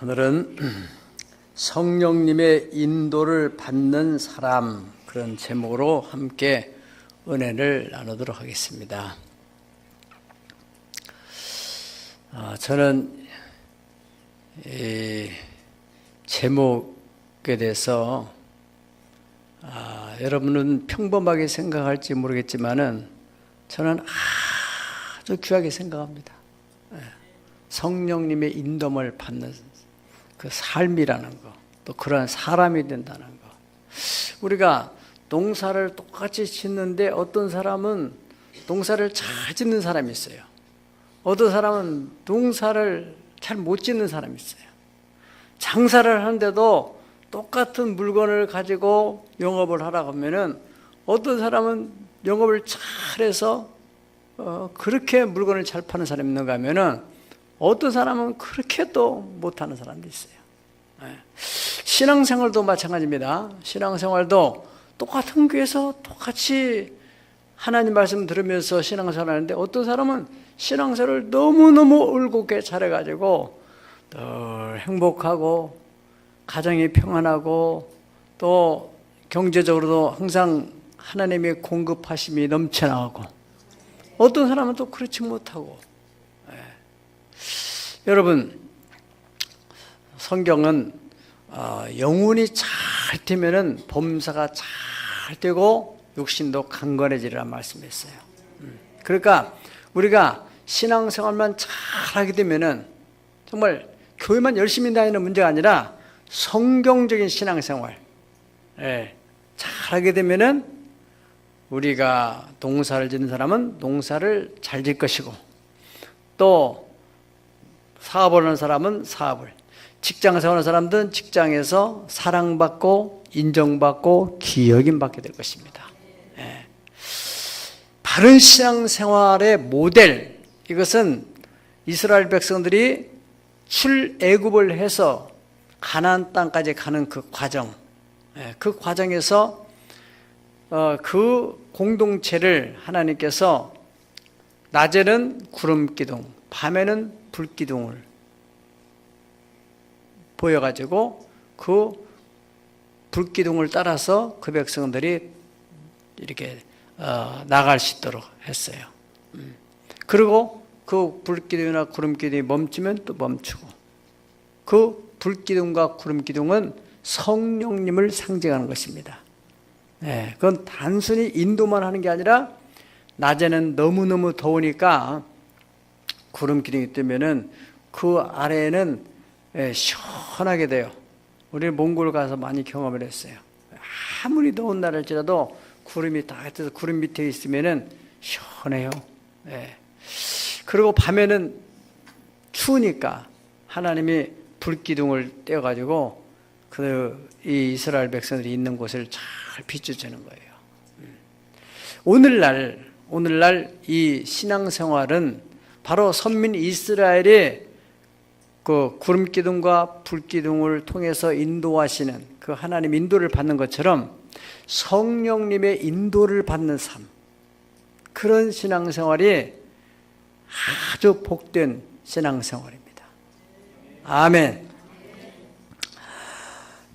오늘은 성령님의 인도를 받는 사람, 그런 제목으로 함께 은혜를 나누도록 하겠습니다. 저는 이 제목에 대해서 여러분은 평범하게 생각할지 모르겠지만은 저는 아주 귀하게 생각합니다. 성령님의 인도를 받는 그 삶이라는 거, 또 그런 사람이 된다는 거. 우리가 농사를 똑같이 짓는데 어떤 사람은 농사를 잘 짓는 사람이 있어요. 어떤 사람은 농사를 잘 못 짓는 사람이 있어요. 장사를 하는데도 똑같은 물건을 가지고 영업을 하라고 하면은 어떤 사람은 영업을 잘해서 그렇게 물건을 잘 파는 사람이 있는가 하면은 어떤 사람은 그렇게 또 못하는 사람도 있어요. 신앙생활도 마찬가지입니다. 신앙생활도 똑같은 교회에서 똑같이 하나님 말씀 들으면서 신앙생활 하는데 어떤 사람은 신앙생활을 너무너무 올곧게 잘해가지고 늘 행복하고 가정이 평안하고 또 경제적으로도 항상 하나님의 공급하심이 넘쳐나가고 어떤 사람은 또 그렇지 못하고. 여러분, 성경은 영혼이 잘 되면은 범사가 잘 되고 육신도 강건해지리라 말씀했어요. 그러니까 우리가 신앙생활만 잘하게 되면은 정말 교회만 열심히 다니는 문제가 아니라 성경적인 신앙생활 잘하게 되면은 우리가 농사를 짓는 사람은 농사를 잘 질 것이고 또 사업을 하는 사람은 사업을, 직장생활 하는 사람들은 직장에서 사랑받고 인정받고 기여김받게 될 것입니다. 바른 신앙생활의 모델, 이것은 이스라엘 백성들이 출애굽을 해서 가나안 땅까지 가는 그 과정, 그 과정에서 그 공동체를 하나님께서 낮에는 구름기둥, 밤에는 불기둥을 보여가지고 그 불기둥을 따라서 그 백성들이 이렇게 나갈 수 있도록 했어요. 그리고 그 불기둥이나 구름기둥이 멈추면 또 멈추고, 그 불기둥과 구름기둥은 성령님을 상징하는 것입니다. 그건 단순히 인도만 하는 게 아니라 낮에는 너무너무 더우니까 구름기둥이 뜨면은 그 아래에는 시원하게 돼요. 우리 몽골 가서 많이 경험을 했어요. 아무리 더운 날일지라도 구름이 딱 떠서 구름 밑에 있으면은 시원해요. 그리고 밤에는 추우니까 하나님이 불기둥을 떼어가지고 이 이스라엘 백성들이 있는 곳을 잘 비춰주는 거예요. 오늘날 이 신앙생활은 바로 선민 이스라엘의 그 구름기둥과 불기둥을 통해서 인도하시는 그 하나님 인도를 받는 것처럼 성령님의 인도를 받는 삶, 그런 신앙생활이 아주 복된 신앙생활입니다. 아멘.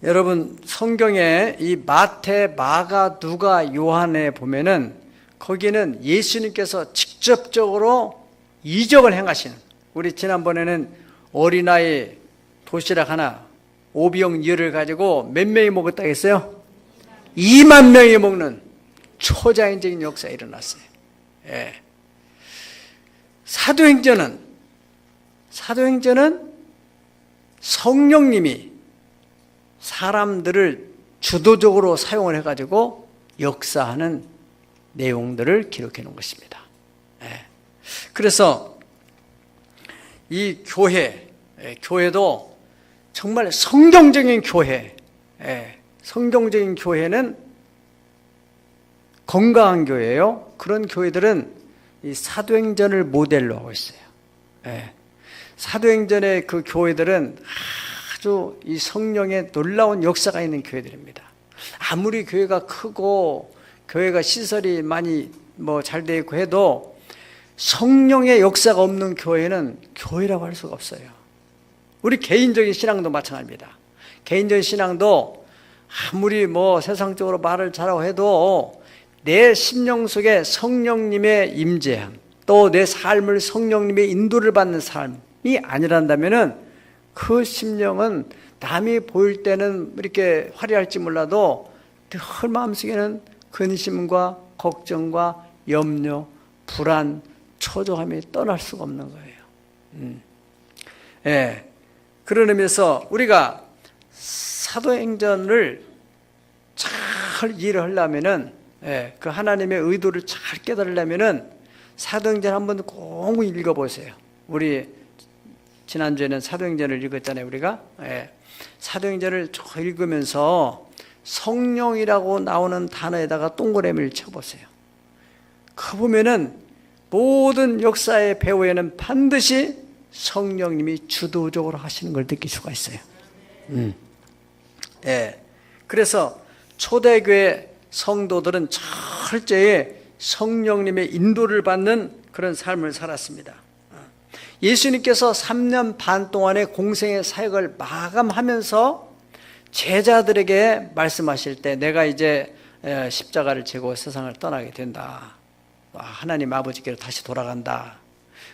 여러분, 성경에 이 마태, 마가, 누가, 요한에 보면은 거기는 예수님께서 직접적으로 이적을 행하시는, 우리 지난번에는 어린아이 도시락 하나 오병이어를 가지고 몇 명이 먹었다고 했어요? 2만 명이 먹는 초자연적인 역사가 일어났어요. 사도행전은 성령님이 사람들을 주도적으로 사용을 해가지고 역사하는 내용들을 기록해 놓은 것입니다. 그래서 이 교회도 정말 성경적인 교회, 성경적인 교회는 건강한 교회예요. 그런 교회들은 이 사도행전을 모델로 하고 있어요. 사도행전의 그 교회들은 아주 이 성령의 놀라운 역사가 있는 교회들입니다. 아무리 교회가 크고 교회가 시설이 많이 잘 되어 있고 해도 성령의 역사가 없는 교회는 교회라고 할 수가 없어요. 우리 개인적인 신앙도 마찬가지입니다. 개인적인 신앙도 아무리 뭐 세상적으로 말을 잘하고 해도 내 심령 속에 성령님의 임재함, 또 내 삶을 성령님의 인도를 받는 삶이 아니란다면은 그 심령은 남이 보일 때는 이렇게 화려할지 몰라도 늘 마음속에는 근심과 걱정과 염려, 불안, 초조함이 떠날 수가 없는 거예요. 예. 그런 의미에서 우리가 사도행전을 잘 이해를 하려면은, 예, 그 하나님의 의도를 잘 깨달으려면은 사도행전 한번 꼭 읽어보세요. 우리 지난주에는 사도행전을 읽었잖아요, 우리가. 예. 사도행전을 쭉 읽으면서 성령이라고 나오는 단어에다가 동그라미를 쳐보세요. 그 보면은 모든 역사의 배후에는 반드시 성령님이 주도적으로 하시는 걸 느낄 수가 있어요. 예. 그래서 초대교회 성도들은 철저히 성령님의 인도를 받는 그런 삶을 살았습니다. 예수님께서 3년 반 동안의 공생의 사역을 마감하면서 제자들에게 말씀하실 때 내가 이제 십자가를 지고 세상을 떠나게 된다. 하나님 아버지께로 다시 돌아간다.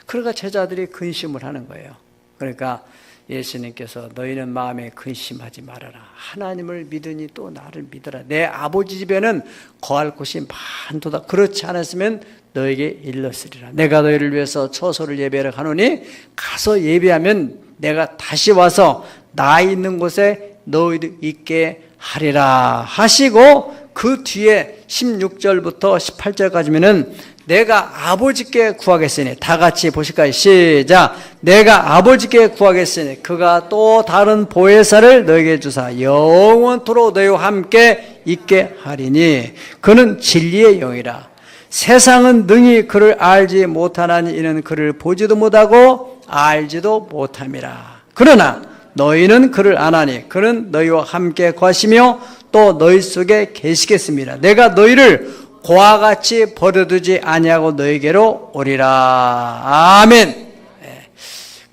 그러니까 제자들이 근심을 하는 거예요. 그러니까 예수님께서 너희는 마음에 근심하지 말아라. 하나님을 믿으니 또 나를 믿어라. 내 아버지 집에는 거할 곳이 많도다. 그렇지 않았으면 너에게 일렀으리라. 내가 너희를 위해서 처소를 예배하러 가노니 가서 예배하면 내가 다시 와서 나 있는 곳에 너희도 있게 하리라 하시고, 그 뒤에 16절부터 18절까지면은 내가 아버지께 구하겠으니, 다 같이 보실까요? 시작. 내가 아버지께 구하겠으니 그가 또 다른 보혜사를 너에게 주사 영원토록 너희와 함께 있게 하리니 그는 진리의 영이라. 세상은 능히 그를 알지 못하나니 이는 그를 보지도 못하고 알지도 못함이라. 그러나 너희는 그를 아나니 그는 너희와 함께 거하시며 또 너희 속에 계시겠습니다. 내가 너희를 고와 같이 버려두지 아니하고 너희에게로 오리라. 아멘.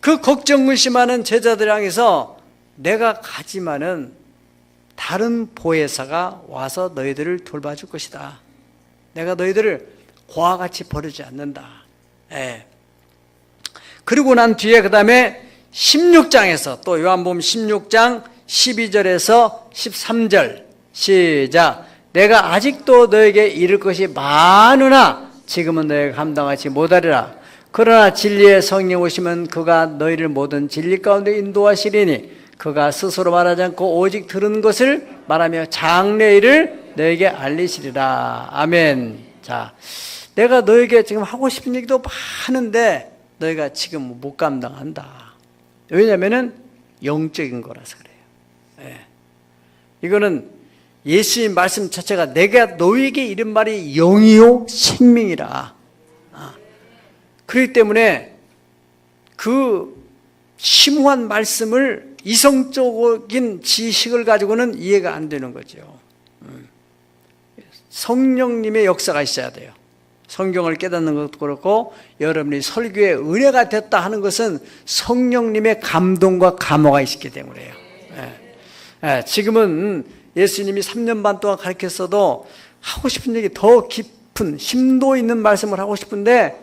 그 걱정 근심하는 제자들 향해서 내가 가지만은 다른 보혜사가 와서 너희들을 돌봐줄 것이다. 내가 너희들을 고와 같이 버리지 않는다. 그리고 난 뒤에 그 다음에 16장에서 또 요한복음 16장 12절에서 13절 시작. 내가 아직도 너에게 이를 것이 많으나 지금은 너희가 감당하지 못하리라. 그러나 진리의 성령 오시면 그가 너희를 모든 진리 가운데 인도하시리니 그가 스스로 말하지 않고 오직 들은 것을 말하며 장래일을 너에게 알리시리라. 아멘. 자, 내가 너에게 지금 하고 싶은 얘기도 많은데 너희가 지금 못 감당한다. 왜냐하면 영적인 거라서 그래요. 이거는 예수님 말씀 자체가 내가 너에게 이른 말이 영이요 생명이라. 그렇기 때문에 그 심오한 말씀을 이성적인 지식을 가지고는 이해가 안 되는 거죠. 성령님의 역사가 있어야 돼요. 성경을 깨닫는 것도 그렇고 여러분이 설교에 은혜가 됐다 하는 것은 성령님의 감동과 감화가 있기 때문에요. 지금은 예수님이 3년 반 동안 가르쳤어도 하고 싶은 얘기 더 깊은 심도 있는 말씀을 하고 싶은데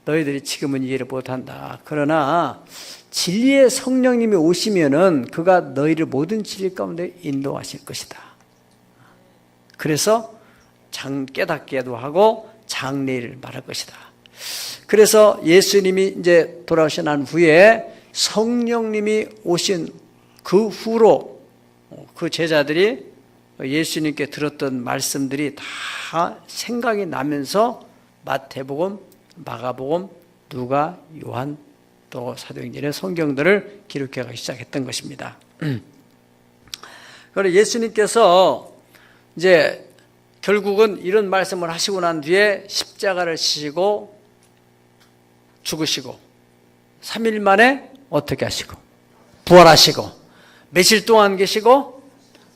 너희들이 지금은 이해를 못한다. 그러나 진리의 성령님이 오시면은 그가 너희를 모든 진리 가운데 인도하실 것이다. 그래서 깨닫게도 하고 장래를 말할 것이다. 그래서 예수님이 이제 돌아오신 난 후에 성령님이 오신 그 후로 그 제자들이 예수님께 들었던 말씀들이 다 생각이 나면서 마태복음, 마가복음, 누가, 요한, 또 사도행전의 성경들을 기록해 가기 시작했던 것입니다. 그래서 예수님께서 이제 결국은 이런 말씀을 하시고 난 뒤에 십자가를 지시고 죽으시고 3일 만에 어떻게 하시고 부활하시고 며칠 동안 계시고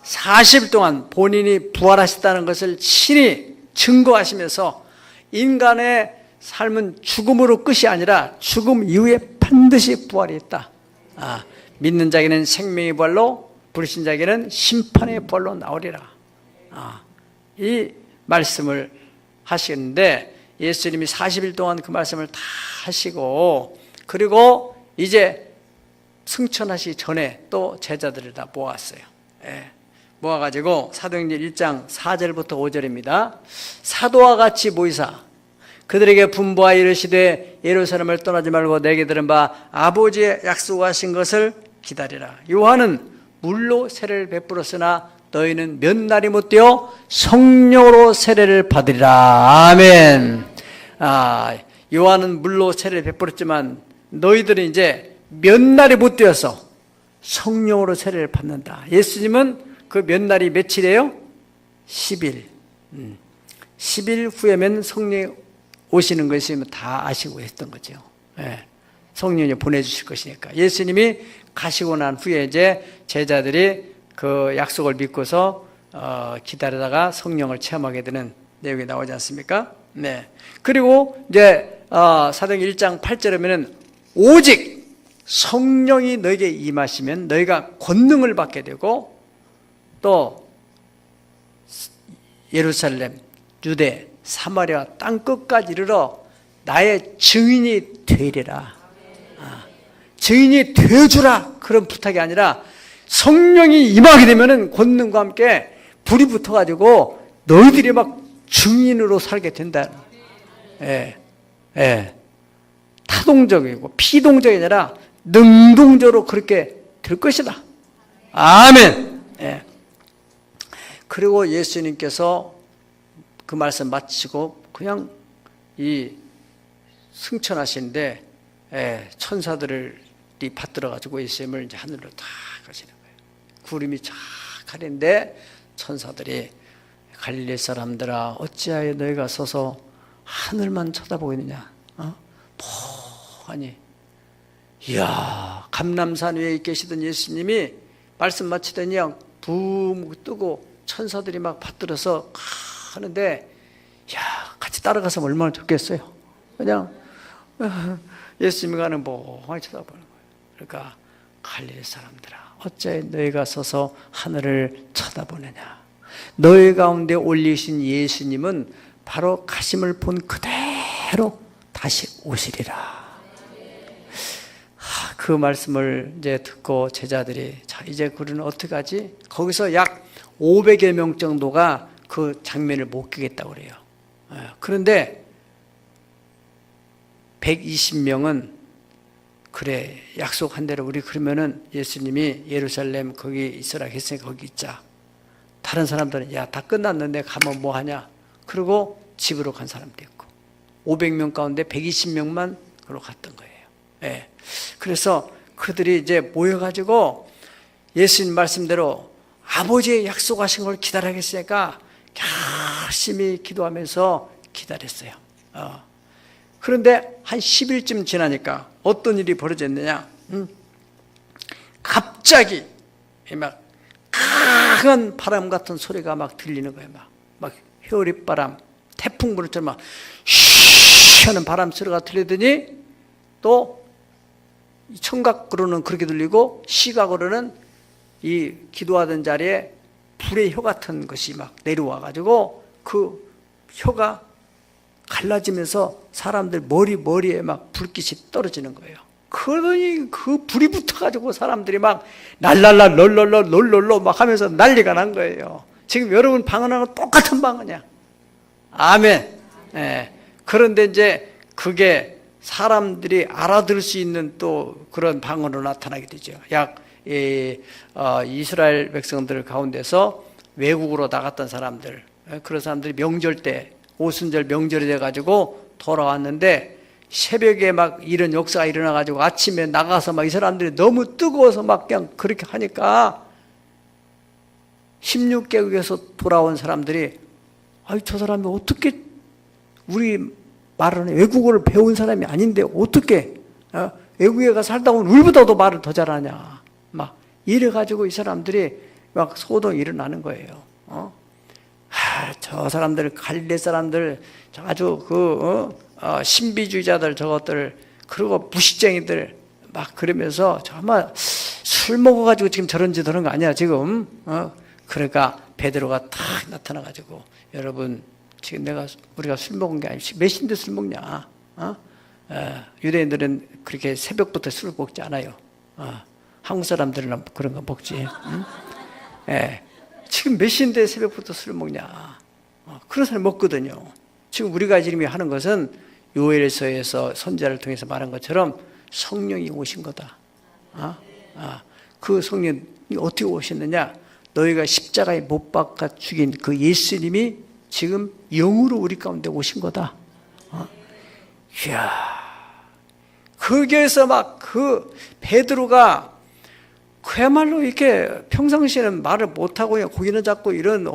40일 동안 본인이 부활하셨다는 것을 친히 증거하시면서 인간의 삶은 죽음으로 끝이 아니라 죽음 이후에 반드시 부활이 있다. 믿는 자에게는 생명의 부활로, 부르신 자에게는 심판의 부활로 나오리라. 이 말씀을 하시는데, 예수님이 40일 동안 그 말씀을 다 하시고, 그리고 이제 승천하시기 전에 또 제자들을 다 모았어요. 모아가지고 사도행전 1장 4절부터 5절입니다. 사도와 같이 모이사 그들에게 분부하여 이르시되 예루살렘을 떠나지 말고 내게 들은 바 아버지의 약속하신 것을 기다리라. 요한은 물로 세례를 베풀었으나 너희는 몇 날이 못되어 성령으로 세례를 받으리라. 아멘. 요한은 물로 세례를 베풀었지만 너희들은 이제 몇 날이 못되어서 성령으로 세례를 받는다. 예수님은 그 몇 날이 며칠이에요? 10일. 10일 후에면 성령이 오시는 것이 다 아시고 했던 거죠. 성령이 보내주실 것이니까. 예수님이 가시고 난 후에 이제 제자들이 그 약속을 믿고서 기다리다가 성령을 체험하게 되는 내용이 나오지 않습니까? 네. 그리고 이제 사도행전 1장 8절에 보면 오직 성령이 너에게 임하시면 너희가 권능을 받게 되고 또 예루살렘, 유대, 사마리아 땅 끝까지 이르러 나의 증인이 되리라. 증인이 되어주라. 그런 부탁이 아니라 성령이 임하게 되면은 권능과 함께 불이 붙어가지고 너희들이 막 증인으로 살게 된다. 타동적이고 피동적이 아니라 능동적으로 그렇게 될 것이다. 아멘. 그리고 예수님께서 그 말씀 마치고 그냥 이 승천하시는데 천사들이 받들어 가지고 예수님을 이제 하늘로 다 가시는 거예요. 구름이 쫙 가는데 천사들이 갈릴리 사람들아 어찌하여 너희가 서서 하늘만 쳐다보고 있느냐? 아니, 이야, 감람산 위에 계시던 예수님이 말씀 마치더니 붕 뜨고 천사들이 막 받들어서 하는데, 야, 같이 따라가서 얼마나 좋겠어요. 그냥 예수님이 가는 멍하니 쳐다보는 거예요. 그러니까 갈릴리 사람들아 어째 너희가 서서 하늘을 쳐다보느냐. 너희 가운데 올리신 예수님은 바로 가심을 본 그대로 다시 오시리라. 그 말씀을 이제 듣고 제자들이 자 이제 그러는 어떻게 하지? 거기서 약 500여 명 정도가 그 장면을 못 끼겠다고 그래요. 그런데 120명은 그래 약속한 대로 우리 그러면은 예수님이 예루살렘 거기 있으라 했으니까 거기 있자. 다른 사람들은 야 다 끝났는데 가면 뭐 하냐. 그리고 집으로 간 사람도 있고 500명 가운데 120명만 그로 갔던 거예요. 그래서 그들이 이제 모여가지고 예수님 말씀대로 아버지의 약속하신 걸 기다리겠으니까 열심히 기도하면서 기다렸어요. 그런데 한 10일쯤 지나니까 어떤 일이 벌어졌느냐? 갑자기 막 강한 바람 같은 소리가 막 들리는 거예요. 막 회오리바람, 태풍 불처럼 막 쉬 하는 바람 소리가 들리더니 또 청각으로는 그렇게 들리고 시각으로는 이 기도하던 자리에 불의 혀 같은 것이 막 내려와 가지고 그 혀가 갈라지면서 사람들 머리에 막 불빛이 떨어지는 거예요. 그러더니 그 불이 붙어가지고 사람들이 막 날랄라 롤롤롤 막 하면서 난리가 난 거예요. 지금 여러분 방언하고 똑같은 방언이야. 아멘. 그런데 이제 그게 사람들이 알아들을 수 있는 또 그런 방언으로 나타나게 되죠. 이스라엘 백성들 가운데서 외국으로 나갔던 사람들, 그런 사람들이 명절 때 오순절 명절이 돼가지고 돌아왔는데 새벽에 막 이런 역사가 일어나가지고 아침에 나가서 막 이 사람들이 너무 뜨거워서 막 그냥 그렇게 하니까 16개국에서 돌아온 사람들이 아이 저 사람이 어떻게 우리 말을 외국어를 배운 사람이 아닌데 어떻게 외국에 가 살다 보면 우리보다도 말을 더 잘하냐 막 이래가지고 이 사람들이 막 소동이 일어나는 거예요. 저 사람들 갈릴리 사람들 아주 신비주의자들 저것들 그리고 무식쟁이들 막 그러면서 정말 술 먹어가지고 지금 저런 짓 하는 거 아니야 지금. 그러니까 베드로가 탁 나타나가지고 여러분 지금 우리가 술 먹은 게 아니지 몇 시인데 술 먹냐? 유대인들은 그렇게 새벽부터 술 먹지 않아요. 한국 사람들은 그런 거 먹지. 응? 지금 몇 시인데 새벽부터 술 먹냐? 그런 사람이 먹거든요. 지금 우리가 지금 하는 것은 요엘서에서 선지자를 통해서 말한 것처럼 성령이 오신 거다. 그 성령이 어떻게 오셨느냐? 너희가 십자가에 못 박아 죽인 그 예수님이 지금 영으로 우리 가운데 오신 거다. 이야, 거기에서 막 그 베드로가 그야말로 이렇게 평상시에는 말을 못하고 그냥 고기는 잡고 이런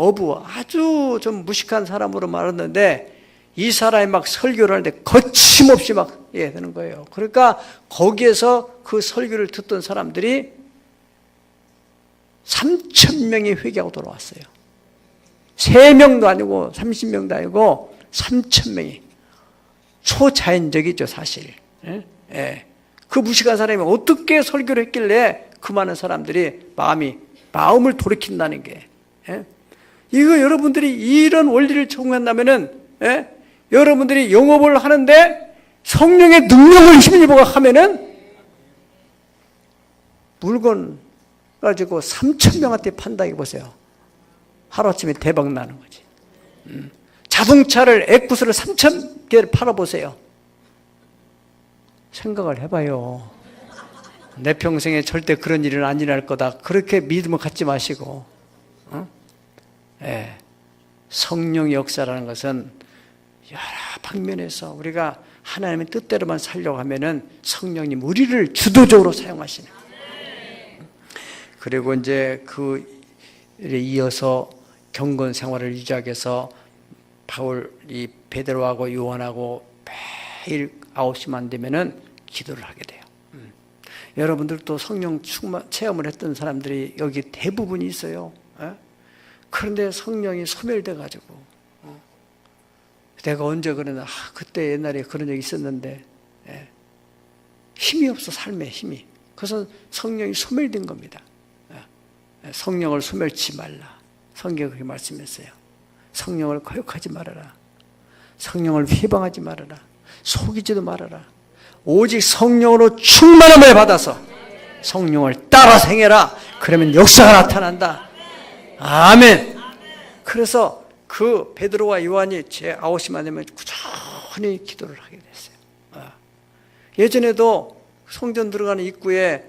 아주 좀 무식한 사람으로 말했는데 이 사람이 막 설교를 하는데 거침없이 막 되는 거예요. 그러니까 거기에서 그 설교를 듣던 사람들이 3,000명이 회개하고 돌아왔어요. 3명도 아니고 30명도 아니고 3,000명이. 초자연적이죠 사실. 그 무식한 사람이 어떻게 설교를 했길래 그 많은 사람들이 마음을 돌이킨다는 게. 이거 여러분들이 이런 원리를 적용한다면은 여러분들이 영업을 하는데 성령의 능력을 힘입어 하면은 물건 가지고 3,000명한테 판다고 보세요. 하루아침에 대박 나는 거지. 자동차를 에쿠스를 3,000개를 팔아보세요. 생각을 해봐요. 내 평생에 절대 그런 일은 안 일어날 거다. 그렇게 믿음을 갖지 마시고. 성령의 역사라는 것은 여러 방면에서 우리가 하나님의 뜻대로만 살려고 하면은 성령님 우리를 주도적으로 사용하시는. 그리고 이제 그 이어서 경건 생활을 유지하기 위해서 이 베드로하고 요한하고 매일 9시만 되면은 기도를 하게 돼요. 여러분들도 성령 체험을 했던 사람들이 여기 대부분이 있어요. 그런데 성령이 소멸돼 가지고 내가 언제 그러나 그때 옛날에 그런 적이 있었는데 힘이 없어 삶에 힘이. 그래서 성령이 소멸된 겁니다. 성령을 소멸치 말라. 성경이 그렇게 말씀했어요. 성령을 거역하지 말아라. 성령을 회방하지 말아라. 속이지도 말아라. 오직 성령으로 충만함을 받아서 성령을 따라 행해라. 그러면 역사가 나타난다. 아멘. 그래서 그 베드로와 요한이 제 9시만 되면 꾸준히 기도를 하게 됐어요. 예전에도 성전 들어가는 입구에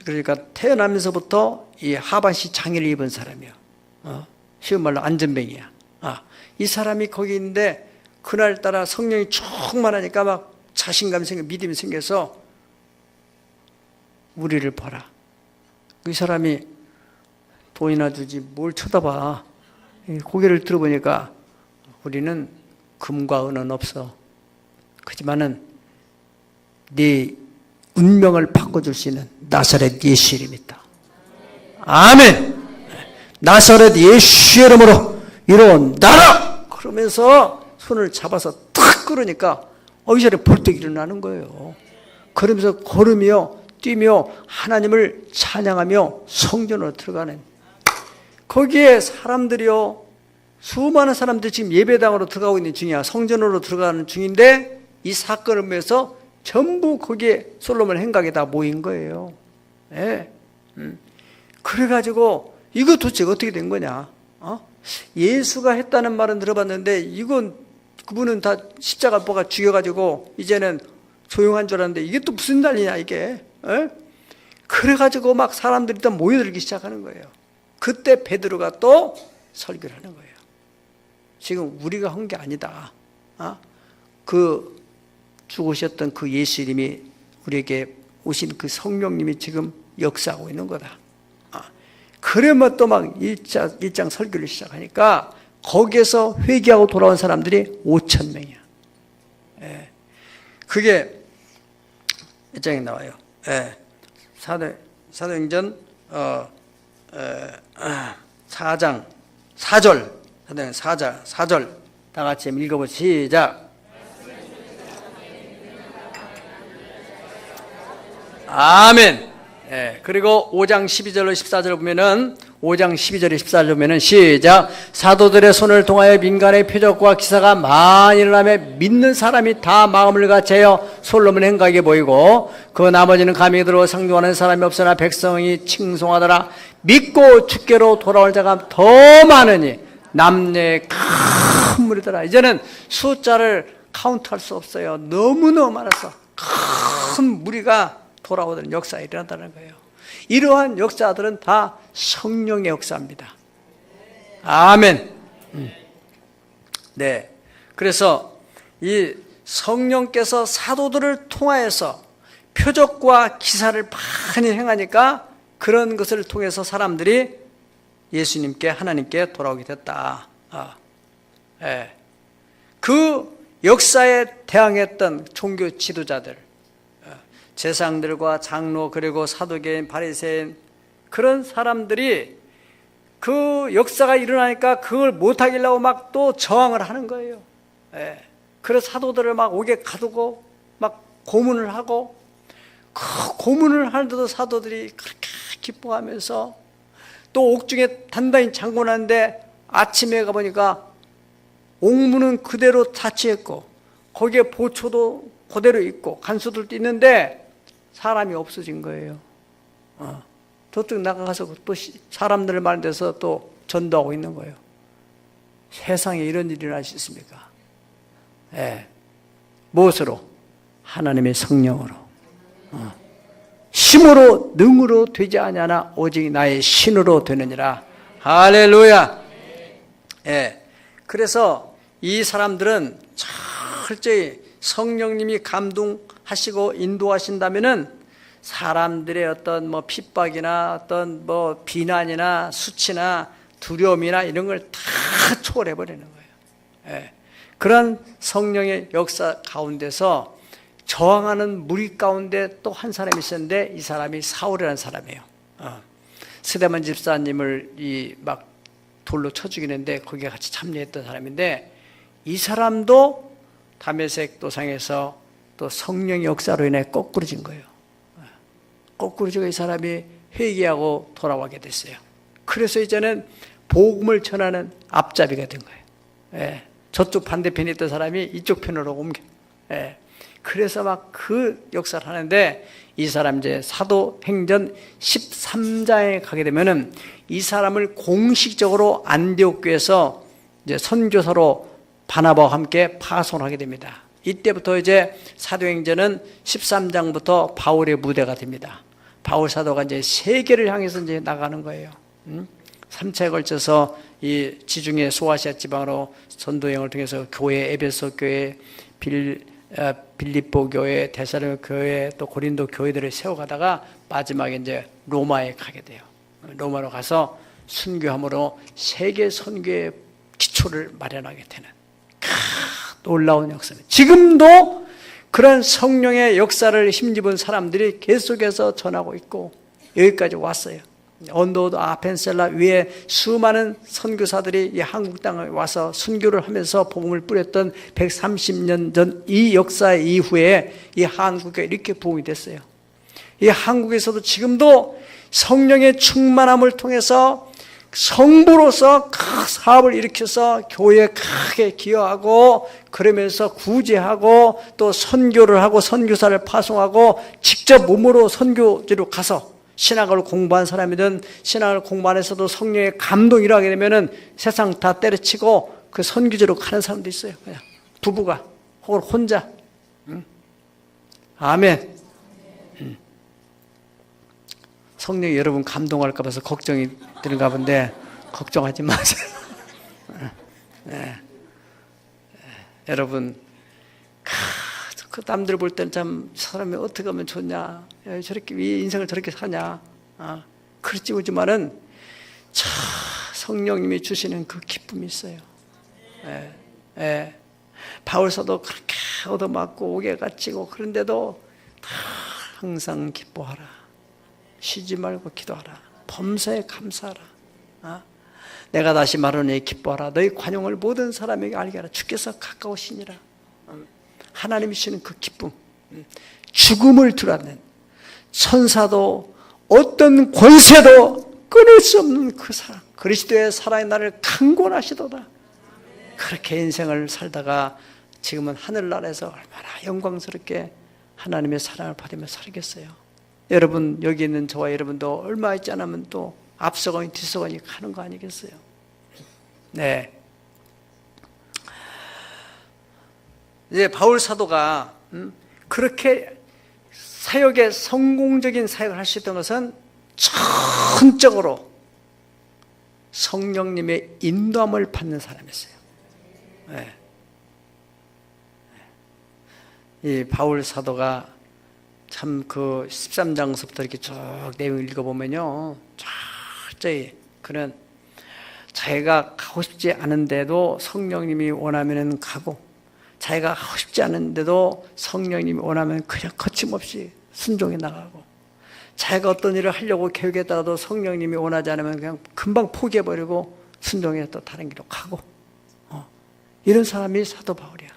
그러니까 태어나면서부터 이 하반신 장애를 입은 사람이요. 쉬운 말로 안전뱅이야. 이 사람이 거기 있는데 그날따라 성령이 충만하니까 막 자신감이 믿음이 생겨서 우리를 봐라. 이 사람이 돈이나 주지 뭘 쳐다봐. 고개를 들어보니까 우리는 금과 은은 없어. 그렇지만은 네 운명을 바꿔줄 수 있는 나사렛 예수 이름이 있다. 아멘. 나사렛 예수 이름으로 일어나라. 그러면서 손을 잡아서 탁 끌으니까 이 사람이 벌떡 일어나는 거예요. 그러면서 걸으며 뛰며 하나님을 찬양하며 성전으로 들어가는. 거기에 사람들이요, 수많은 사람들이 지금 예배당으로 들어가고 있는 중이야. 성전으로 들어가는 중인데 이 사건을 위해서 전부 거기에 솔로몬 행각에 다 모인 거예요. 그래가지고 이거 도대체 어떻게 된 거냐? 예수가 했다는 말은 들어봤는데 그분은 다 십자가 못 박아 죽여가지고 이제는 조용한 줄 알았는데 이게 또 무슨 난리냐 이게. 그래가지고 막 사람들이 또 모여들기 시작하는 거예요. 그때 베드로가 또 설교를 하는 거예요. 지금 우리가 한 게 아니다. 그 죽으셨던 그 예수님이 우리에게 오신 그 성령님이 지금 역사하고 있는 거다. 그러면 또 막 1장 설교를 시작하니까 거기에서 회개하고 돌아온 사람들이 5,000명이야. 그게 몇 장에 나와요. 사도행전 4장 4절. 사도행전 4절 다 같이 읽어보시죠. 시작. 아멘. 예, 그리고 5장 12절로 14절 보면은 5장 12절에 14절 보면은 시작. 사도들의 손을 통하여 민간의 표적과 기사가 많이 일어나며 믿는 사람이 다 마음을 같이하여 솔로몬의 행각에 보이고 그 나머지는 감히 들어 상종하는 사람이 없으나 백성이 칭송하더라. 믿고 주께로 돌아올 자가 더 많으니 남녀의 큰 무리더라. 이제는 숫자를 카운트할 수 없어요. 너무너무 많아서 큰 무리가 돌아오는 역사가 일어난다는 거예요. 이러한 역사들은 다 성령의 역사입니다. 아멘. 네. 그래서 이 성령께서 사도들을 통하여서 표적과 기사를 많이 행하니까 그런 것을 통해서 사람들이 예수님께 하나님께 돌아오게 됐다. 네. 그 역사에 대항했던 종교 지도자들, 제사장들과 장로 그리고 사두개인 바리새인 그런 사람들이 그 역사가 일어나니까 그걸 못하겠다고 막 또 저항을 하는 거예요. 예. 그래서 사도들을 막 옥에 가두고 막 고문을 하고 그 고문을 하는데도 사도들이 그렇게 기뻐하면서 또 옥중에 단단히 잠궈놨는데 아침에 가보니까 옥문은 그대로 닫혀있고 거기에 보초도 그대로 있고 간수들도 있는데 사람이 없어진 거예요. 저쪽 나가서 또 사람들을 많은 데서 또 전도하고 있는 거예요. 세상에 이런 일이 일어날 수 있습니까? 예. 무엇으로? 하나님의 성령으로. 힘으로 능으로 되지 아니하나 오직 나의 신으로 되느니라. 할렐루야. 예. 그래서 이 사람들은 철저히 성령님이 감동하시고 인도하신다면은 사람들의 어떤 뭐 핍박이나 어떤 뭐 비난이나 수치나 두려움이나 이런 걸 다 초월해 버리는 거예요. 예. 그런 성령의 역사 가운데서 저항하는 무리 가운데 또 한 사람이 있었는데 이 사람이 사울이라는 사람이에요. 스데반 집사님을 막 돌로 쳐 죽이는데 거기에 같이 참여했던 사람인데 이 사람도 다메섹 도상에서 또 성령의 역사로 인해 거꾸로진 거예요. 거꾸로지고 이 사람이 회개하고 돌아오게 됐어요. 그래서 이제는 복음을 전하는 앞잡이가 된 거예요. 예. 저쪽 반대편에 있던 사람이 이쪽 편으로 옮겨. 예. 그래서 막 그 역사를 하는데 이 사람 이제 사도행전 13장에 가게 되면은 이 사람을 공식적으로 안디옥 교회에서 이제 선교사로 바나바와 함께 파송하게 됩니다. 이때부터 이제 사도행전은 13장부터 바울의 무대가 됩니다. 바울 사도가 이제 세계를 향해서 이제 나가는 거예요. 3차에 걸쳐서 이 지중해 소아시아 지방으로 전도여행을 통해서 교회, 에베소 교회, 빌립보 교회, 데살로니가 교회, 또 고린도 교회들을 세워가다가 마지막에 이제 로마에 가게 돼요. 로마로 가서 순교함으로 세계 선교의 기초를 마련하게 되는 놀라운 역사입니다. 지금도 그런 성령의 역사를 힘입은 사람들이 계속해서 전하고 있고 여기까지 왔어요. 언도도 아펜셀라 위에 수많은 선교사들이 이 한국 땅에 와서 순교를 하면서 복음을 뿌렸던 130년 전 이 역사 이후에 이 한국에 이렇게 부흥이 됐어요. 이 한국에서도 지금도 성령의 충만함을 통해서 성부로서 큰 사업을 일으켜서 교회에 크게 기여하고 그러면서 구제하고 또 선교를 하고 선교사를 파송하고 직접 몸으로 선교지로 가서 신학을 공부한 사람이든 신학을 공부안에서도 성령의 감동이 일어나게 되면은 세상 다 때려치고 그 선교지로 가는 사람도 있어요. 그냥 부부가 혹은 혼자. 아멘. 성령이 여러분 감동할까 봐서 걱정이 드는가 본데 걱정하지 마세요. 네. 여러분 그 남들 볼 때는 참 사람이 어떻게 하면 좋냐, 저렇게 이 인생을 저렇게 사냐, 그렇지 보지만은 참 성령님이 주시는 그 기쁨이 있어요. 예, 예. 바울서도 그렇게 얻어맞고 옥에 갇히고 그런데도 항상 기뻐하라, 쉬지 말고 기도하라, 범사에 감사하라. 내가 다시 말하노니 기뻐하라. 너희 관용을 모든 사람에게 알게 하라. 주께서 가까우시니라. 하나님이 주시는 그 기쁨, 죽음을 두려는 천사도 어떤 권세도 끊을 수 없는 그 사랑, 그리스도의 사랑이 나를 강권하시도다. 그렇게 인생을 살다가 지금은 하늘나라에서 얼마나 영광스럽게 하나님의 사랑을 받으며 살겠어요. 여러분, 여기 있는 저와 여러분도 얼마 있지 않으면 또 앞서가니 뒤서가니 가는 거 아니겠어요? 네. 이제 바울 사도가 그렇게 사역에 성공적인 사역을 할 수 있던 것은 전적으로 성령님의 인도함을 받는 사람이었어요. 네. 이 바울 사도가 참 그 13장서부터 이렇게 쭉 내용을 읽어보면요, 철저히 그는 자기가 가고 싶지 않은데도 성령님이 원하면 가고, 자기가 하고 싶지 않은데도 성령님이 원하면 그냥 거침없이 순종해 나가고, 자기가 어떤 일을 하려고 계획했다가도 성령님이 원하지 않으면 그냥 금방 포기해버리고 순종해 또 다른 길로 가고, 이런 사람이 사도 바울이야.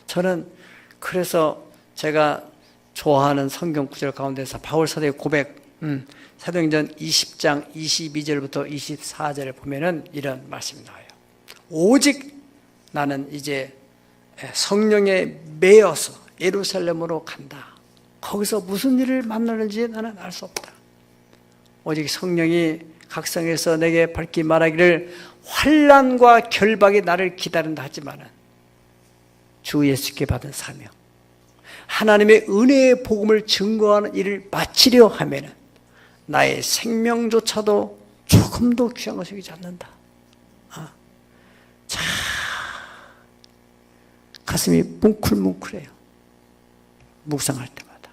저는 그래서 제가 좋아하는 성경 구절 가운데서 바울 사도의 고백, 사도행전 20장 22절부터 24절을 보면은 이런 말씀이 나와요. 오직 나는 이제 성령에 매여서 예루살렘으로 간다. 거기서 무슨 일을 만나는지 나는 알 수 없다. 오직 성령이 각성해서 내게 밝히 말하기를 환난과 결박이 나를 기다린다 하지만은 주 예수께 받은 사명, 하나님의 은혜의 복음을 증거하는 일을 마치려 하면은 나의 생명조차도 조금도 귀한 것이 되지 않는다. 자, 가슴이 뭉클뭉클해요. 묵상할 때마다.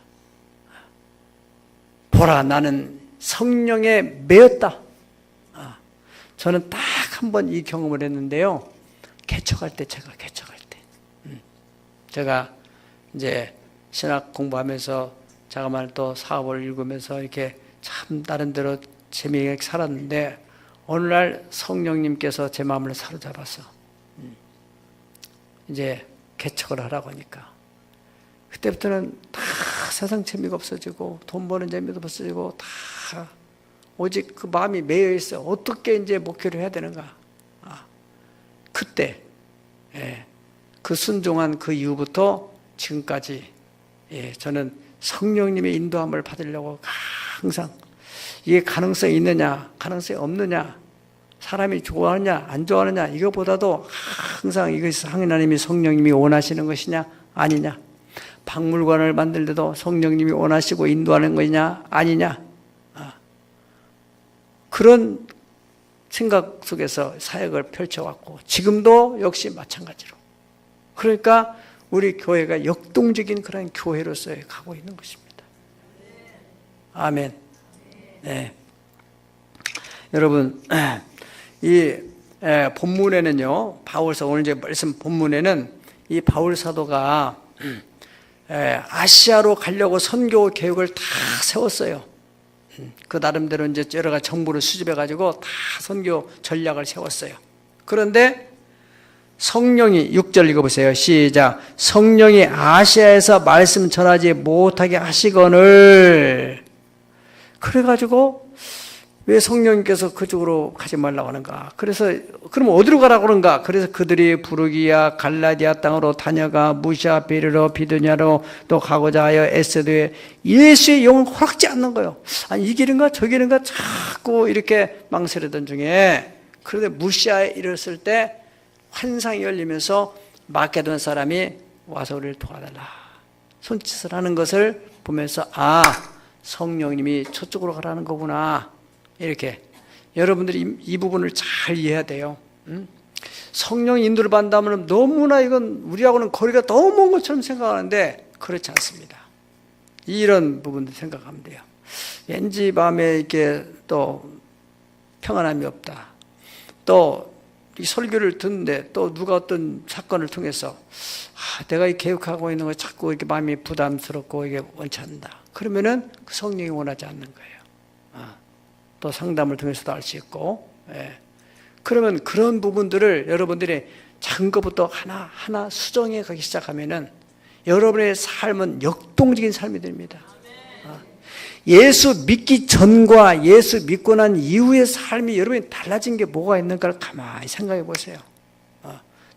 보라, 나는 성령에 매였다. 저는 딱 한 번 이 경험을 했는데요. 개척할 때, 제가 이제 신학 공부하면서 자그마한 또 사업을 읽으면서 이렇게 참 나름대로 재미있게 살았는데, 어느 날 성령님께서 제 마음을 사로잡아서 이제 개척을 하라고 하니까, 그때부터는 다 세상 재미가 없어지고 돈 버는 재미도 없어지고 다 오직 그 마음이 매여 있어요. 어떻게 이제 목회를 해야 되는가. 그때 그 순종한 그 이후부터 지금까지 저는 성령님의 인도함을 받으려고 항상, 이게 가능성이 있느냐 가능성이 없느냐, 사람이 좋아하느냐 안 좋아하느냐, 이거보다도 항상 이것이 하나님이 성령님이 원하시는 것이냐 아니냐, 박물관을 만들 때도 성령님이 원하시고 인도하는 것이냐 아니냐, 그런 생각 속에서 사역을 펼쳐왔고, 지금도 역시 마찬가지로. 그러니까 우리 교회가 역동적인 그런 교회로서 가고 있는 것입니다. 아멘. 네. 여러분, 이 본문에는요, 바울서 오늘 이제 말씀 본문에는 이 바울 사도가 아시아로 가려고 선교 계획을 다 세웠어요. 그 나름대로 이제 여러 가지 정보를 수집해 가지고 다 선교 전략을 세웠어요. 그런데 성령이, 6절 읽어보세요. 시작. 성령이 아시아에서 말씀 전하지 못하게 하시거늘. 그래가지고 왜 성령님께서 그쪽으로 가지 말라고 하는가? 그래서 그럼 어디로 가라고 하는가? 그래서 그들이 부르기야 갈라디아 땅으로 다녀가 무시아 베르로 비두냐로 또 가고자 하여 애쓰되 예수의 영은 허락지 않는 거예요. 아니 이 길인가 저 길인가 자꾸 이렇게 망설이던 중에, 그런데 무시아에 이르렀을 때 환상이 열리면서 마게도냐 사람이 와서 우리를 도와달라 손짓을 하는 것을 보면서, 성령님이 저쪽으로 가라는 거구나. 이렇게 여러분들이 이 부분을 잘 이해해야 돼요. 성령 인도를 받는다면 너무나 이건 우리하고는 거리가 너무 먼 것처럼 생각하는데 그렇지 않습니다. 이런 부분도 생각하면 돼요. 왠지 마음에 이렇게 또 평안함이 없다. 또 이 설교를 듣는데 또 누가 어떤 사건을 통해서 내가 이 계획하고 있는 거 자꾸 이렇게 마음이 부담스럽고 이게 원치 않는다. 그러면은 그 성령이 원하지 않는 거예요. 또 상담을 통해서도 알 수 있고, 그러면 그런 부분들을 여러분들이 작은 것부터 하나하나 수정해 가기 시작하면은 여러분의 삶은 역동적인 삶이 됩니다. 예수 믿기 전과 예수 믿고 난 이후의 삶이 여러분이 달라진 게 뭐가 있는가를 가만히 생각해 보세요.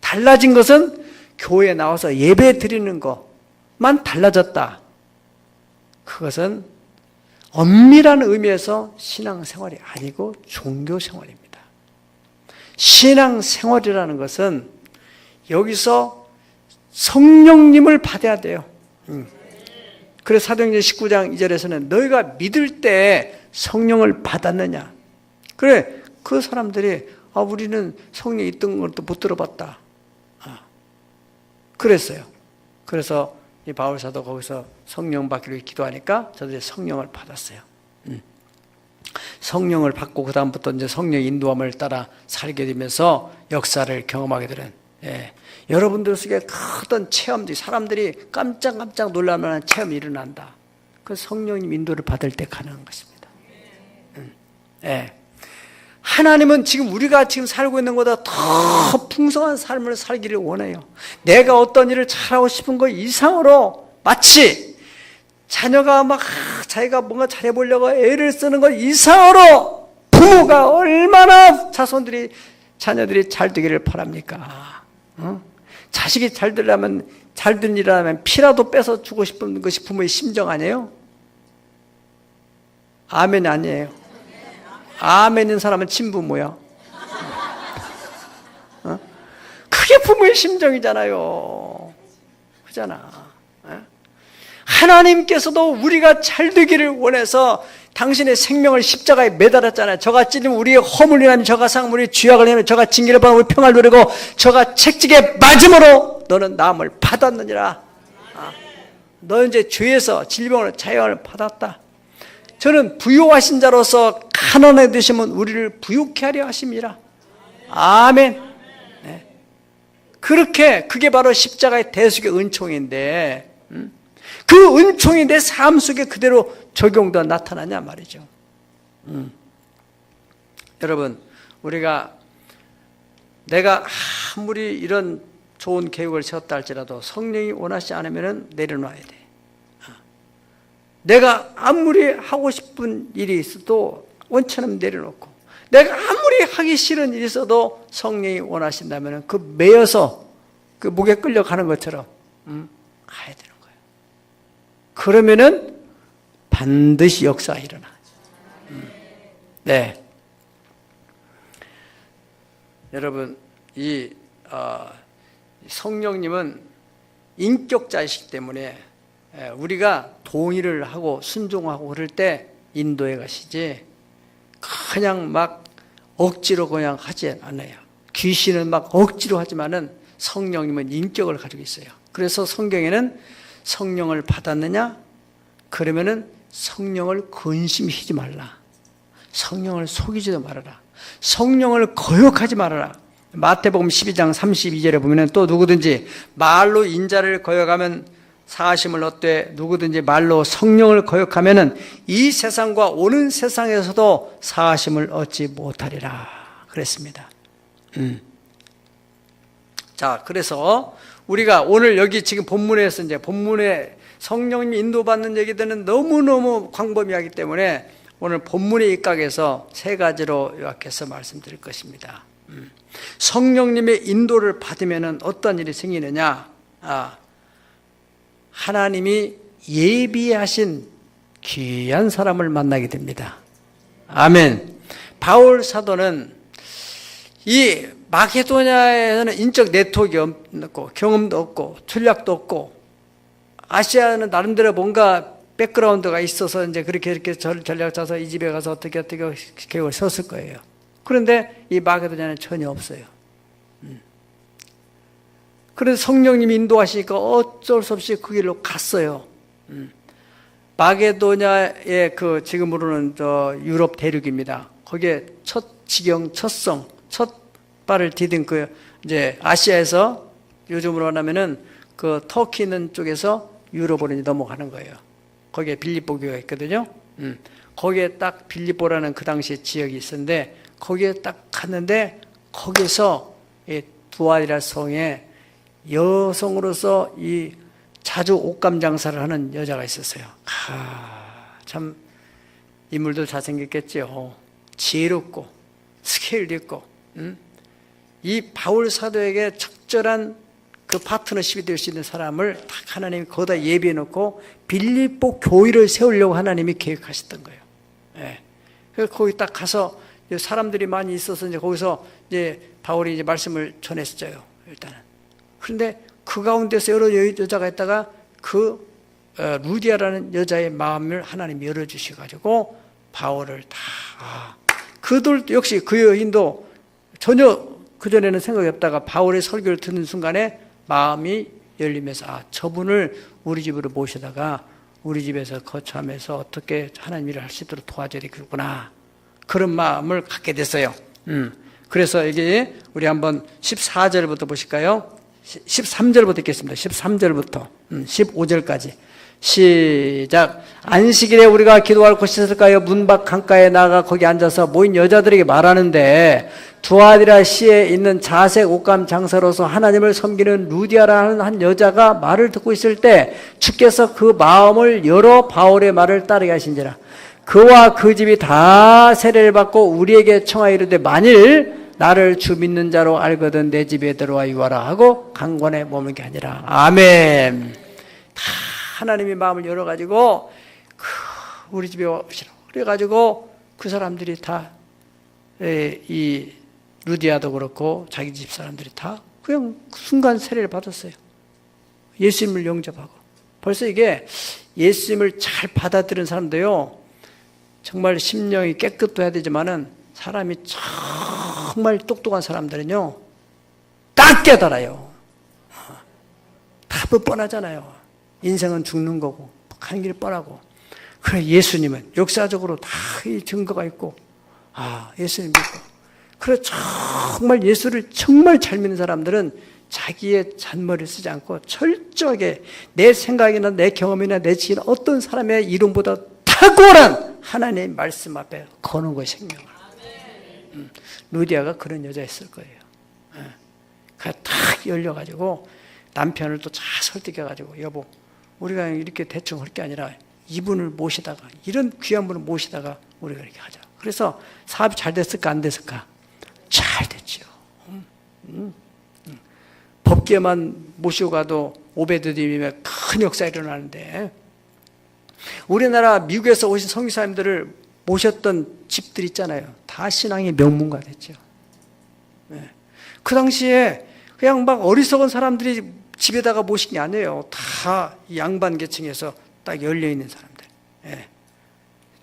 달라진 것은 교회에 나와서 예배 드리는 것만 달라졌다. 그것은 엄밀한 의미에서 신앙생활이 아니고 종교생활입니다. 신앙생활이라는 것은 여기서 성령님을 받아야 돼요. 그래서 사도행전 19장 2절에서는 너희가 믿을 때 성령을 받았느냐. 그래, 그 사람들이 우리는 성령이 있던 것도 못 들어봤다. 그랬어요. 그래서 이 바울 사도 거기서 성령 받기로 기도하니까 저들이 성령을 받았어요. 성령을 받고 그 다음부터 이제 성령 인도함을 따라 살게 되면서 역사를 경험하게 되는. 여러분들 속에 큰 체험들이 사람들이 깜짝 놀랄 만한 체험이 일어난다. 그 성령님 인도를 받을 때 가능한 것입니다. 하나님은 지금 우리가 지금 살고 있는 것보다 더 풍성한 삶을 살기를 원해요. 내가 어떤 일을 잘하고 싶은 것 이상으로 마치 자녀가 막 자기가 뭔가 잘해보려고 애를 쓰는 것 이상으로 부모가 얼마나 자녀들이 잘 되기를 바랍니까? 자식이 잘 되려면 잘 된 일 하면 피라도 뺏어 주고 싶은 것이 부모의 심정 아니에요? 아멘 아니에요. 아멘인 사람은 친부모야. 그게 부모의 심정이잖아요. 그잖아. 하나님께서도 우리가 잘 되기를 원해서 당신의 생명을 십자가에 매달았잖아요. 저가 찔리면 우리의 허물이 나면 저가 상하면 우리의 죄악을 내면 저가 징계를 받으면 우리 평화를 누리고 저가 책직에 맞음으로 너는 나음을 받았느니라. 너 이제 죄에서 질병을 자유함을 받았다. 저는 부유하신 자로서 가난해 되시면 우리를 부유케 하려 하심이라. 아멘. 그게 바로 십자가의 대속의 은총인데 그 은총이 내 삶 속에 그대로 적용되어 나타나냐 말이죠. 여러분, 내가 아무리 이런 좋은 계획을 세웠다 할지라도 성령이 원하지 않으면 내려놔야 돼. 내가 아무리 하고 싶은 일이 있어도 원처럼 내려놓고, 내가 아무리 하기 싫은 일이 있어도 성령이 원하신다면 그 매여서 그 목에 끌려가는 것처럼 가야 되는 거예요. 그러면은 반드시 역사가 일어나. 네. 여러분, 이 성령님은 인격자이시기 때문에 우리가 동의를 하고 순종하고 그럴 때 인도해 가시지 그냥 막 억지로 그냥 하지 않아요. 귀신은 막 억지로 하지만은 성령님은 인격을 가지고 있어요. 그래서 성경에는 성령을 받았느냐? 그러면은 성령을 근심하지 말라. 성령을 속이지도 말아라. 성령을 거역하지 말아라. 마태복음 12장 32절에 보면은 또 누구든지 말로 인자를 거역하면 사하심을 얻되 누구든지 말로 성령을 거역하면은 이 세상과 오는 세상에서도 사하심을 얻지 못하리라 그랬습니다. 자, 그래서 우리가 오늘 여기 지금 본문에서 이제 본문에 성령님 인도받는 얘기들은 너무너무 광범위하기 때문에 오늘 본문의 입각에서 세 가지로 요약해서 말씀드릴 것입니다. 성령님의 인도를 받으면 어떤 일이 생기느냐? 하나님이 예비하신 귀한 사람을 만나게 됩니다. 아멘. 바울 사도는 이 마게도냐에서는 인적 네트워크가 없고 경험도 없고 전략도 없고 아시아는 나름대로 뭔가 백그라운드가 있어서 이제 그렇게 전략 짜서 이 집에 가서 어떻게 계획을 세웠을 거예요. 그런데 이 마게도냐는 전혀 없어요. 그래서 성령님이 인도하시니까 어쩔 수 없이 그 길로 갔어요. 마게도냐의 그 지금으로는 유럽 대륙입니다. 거기에 첫 지경, 첫 발을 디딘 그 이제 아시아에서 요즘으로 하면은 그 터키 있는 쪽에서 유럽으로 넘어가는 거예요. 거기에 빌립보 교회가 있거든요. 거기에 딱 빌립보라는 그 당시 지역이 있었는데 거기에 딱 갔는데 거기서 이 두아리라 성에 여성으로서 이 자주 옷감 장사를 하는 여자가 있었어요. 참 인물도 잘생겼겠죠. 지혜롭고 스케일도 있고, 이 바울 사도에게 적절한 그 파트너십이 될 수 있는 사람을 딱 하나님이 거기다 예비해 놓고 빌립보 교회를 세우려고 하나님이 계획하셨던 거예요. 예. 그래서 거기 딱 가서 사람들이 많이 있어서 이제 거기서 이제 바울이 이제 말씀을 전했어요. 일단은. 그런데 그 가운데서 여러 여자가 있다가 그 루디아라는 여자의 마음을 하나님이 열어주셔가지고 바울을 다 그들 역시 그 여인도 전혀 그전에는 생각이 없다가 바울의 설교를 듣는 순간에 마음이 열리면서 저분을 우리 집으로 모시다가 우리 집에서 거처하면서 어떻게 하나님 일을 할 수 있도록 도와줘야 되겠구나, 그런 마음을 갖게 됐어요. 그래서 여기 우리 한번 14절부터 보실까요? 13절부터 읽겠습니다. 13절부터 15절까지 시작. 안식일에 우리가 기도할 곳이 있을까요? 문 밖 강가에 나가 거기 앉아서 모인 여자들에게 말하는데 두아디라 시에 있는 자색 옷감 장사로서 하나님을 섬기는 루디아라는 한 여자가 말을 듣고 있을 때 주께서 그 마음을 열어 바울의 말을 따르게 하신지라. 그와 그 집이 다 세례를 받고 우리에게 청하여 이르되 만일 나를 주 믿는 자로 알거든 내 집에 들어와 유하라 하고 강권에 머물게 하니라. 아멘. 다 하나님의 마음을 열어가지고 우리 집에 오시라 그래가지고 그 사람들이 다 이 루디아도 그렇고 자기 집 사람들이 다 그냥 순간 세례를 받았어요. 예수님을 영접하고. 벌써 이게 예수님을 잘 받아들인 사람도요, 정말 심령이 깨끗해야 되지만은 사람이 정말 똑똑한 사람들은요 딱 깨달아요. 답은 뻔하잖아요. 인생은 죽는 거고 가는 길 뻔하고. 그래 예수님은 역사적으로 다 이 증거가 있고 예수님 믿고. 그래 정말 예수를 정말 잘 믿는 사람들은 자기의 잔머리를 쓰지 않고 철저하게 내 생각이나 내 경험이나 내 지혜나 어떤 사람의 이름보다 탁월한 하나님의 말씀 앞에 거는 것이 생명을. 루디아가 그런 여자였을 거예요. 딱 열려가지고 남편을 또 잘 설득해가지고 여보 우리가 이렇게 대충 할 게 아니라 이분을 모시다가 이런 귀한 분을 모시다가 우리가 이렇게 하자. 그래서 사업이 잘 됐을까 안 됐을까? 잘 됐죠. 법계만 모시고 가도 오베드님의 큰 역사가 일어나는데 우리나라 미국에서 오신 선교사님들을 모셨던 집들 있잖아요. 다 신앙의 명문가 됐죠. 그 당시에 그냥 막 어리석은 사람들이 집에다가 모신 게 아니에요. 다 양반 계층에서 딱 열려있는 사람들.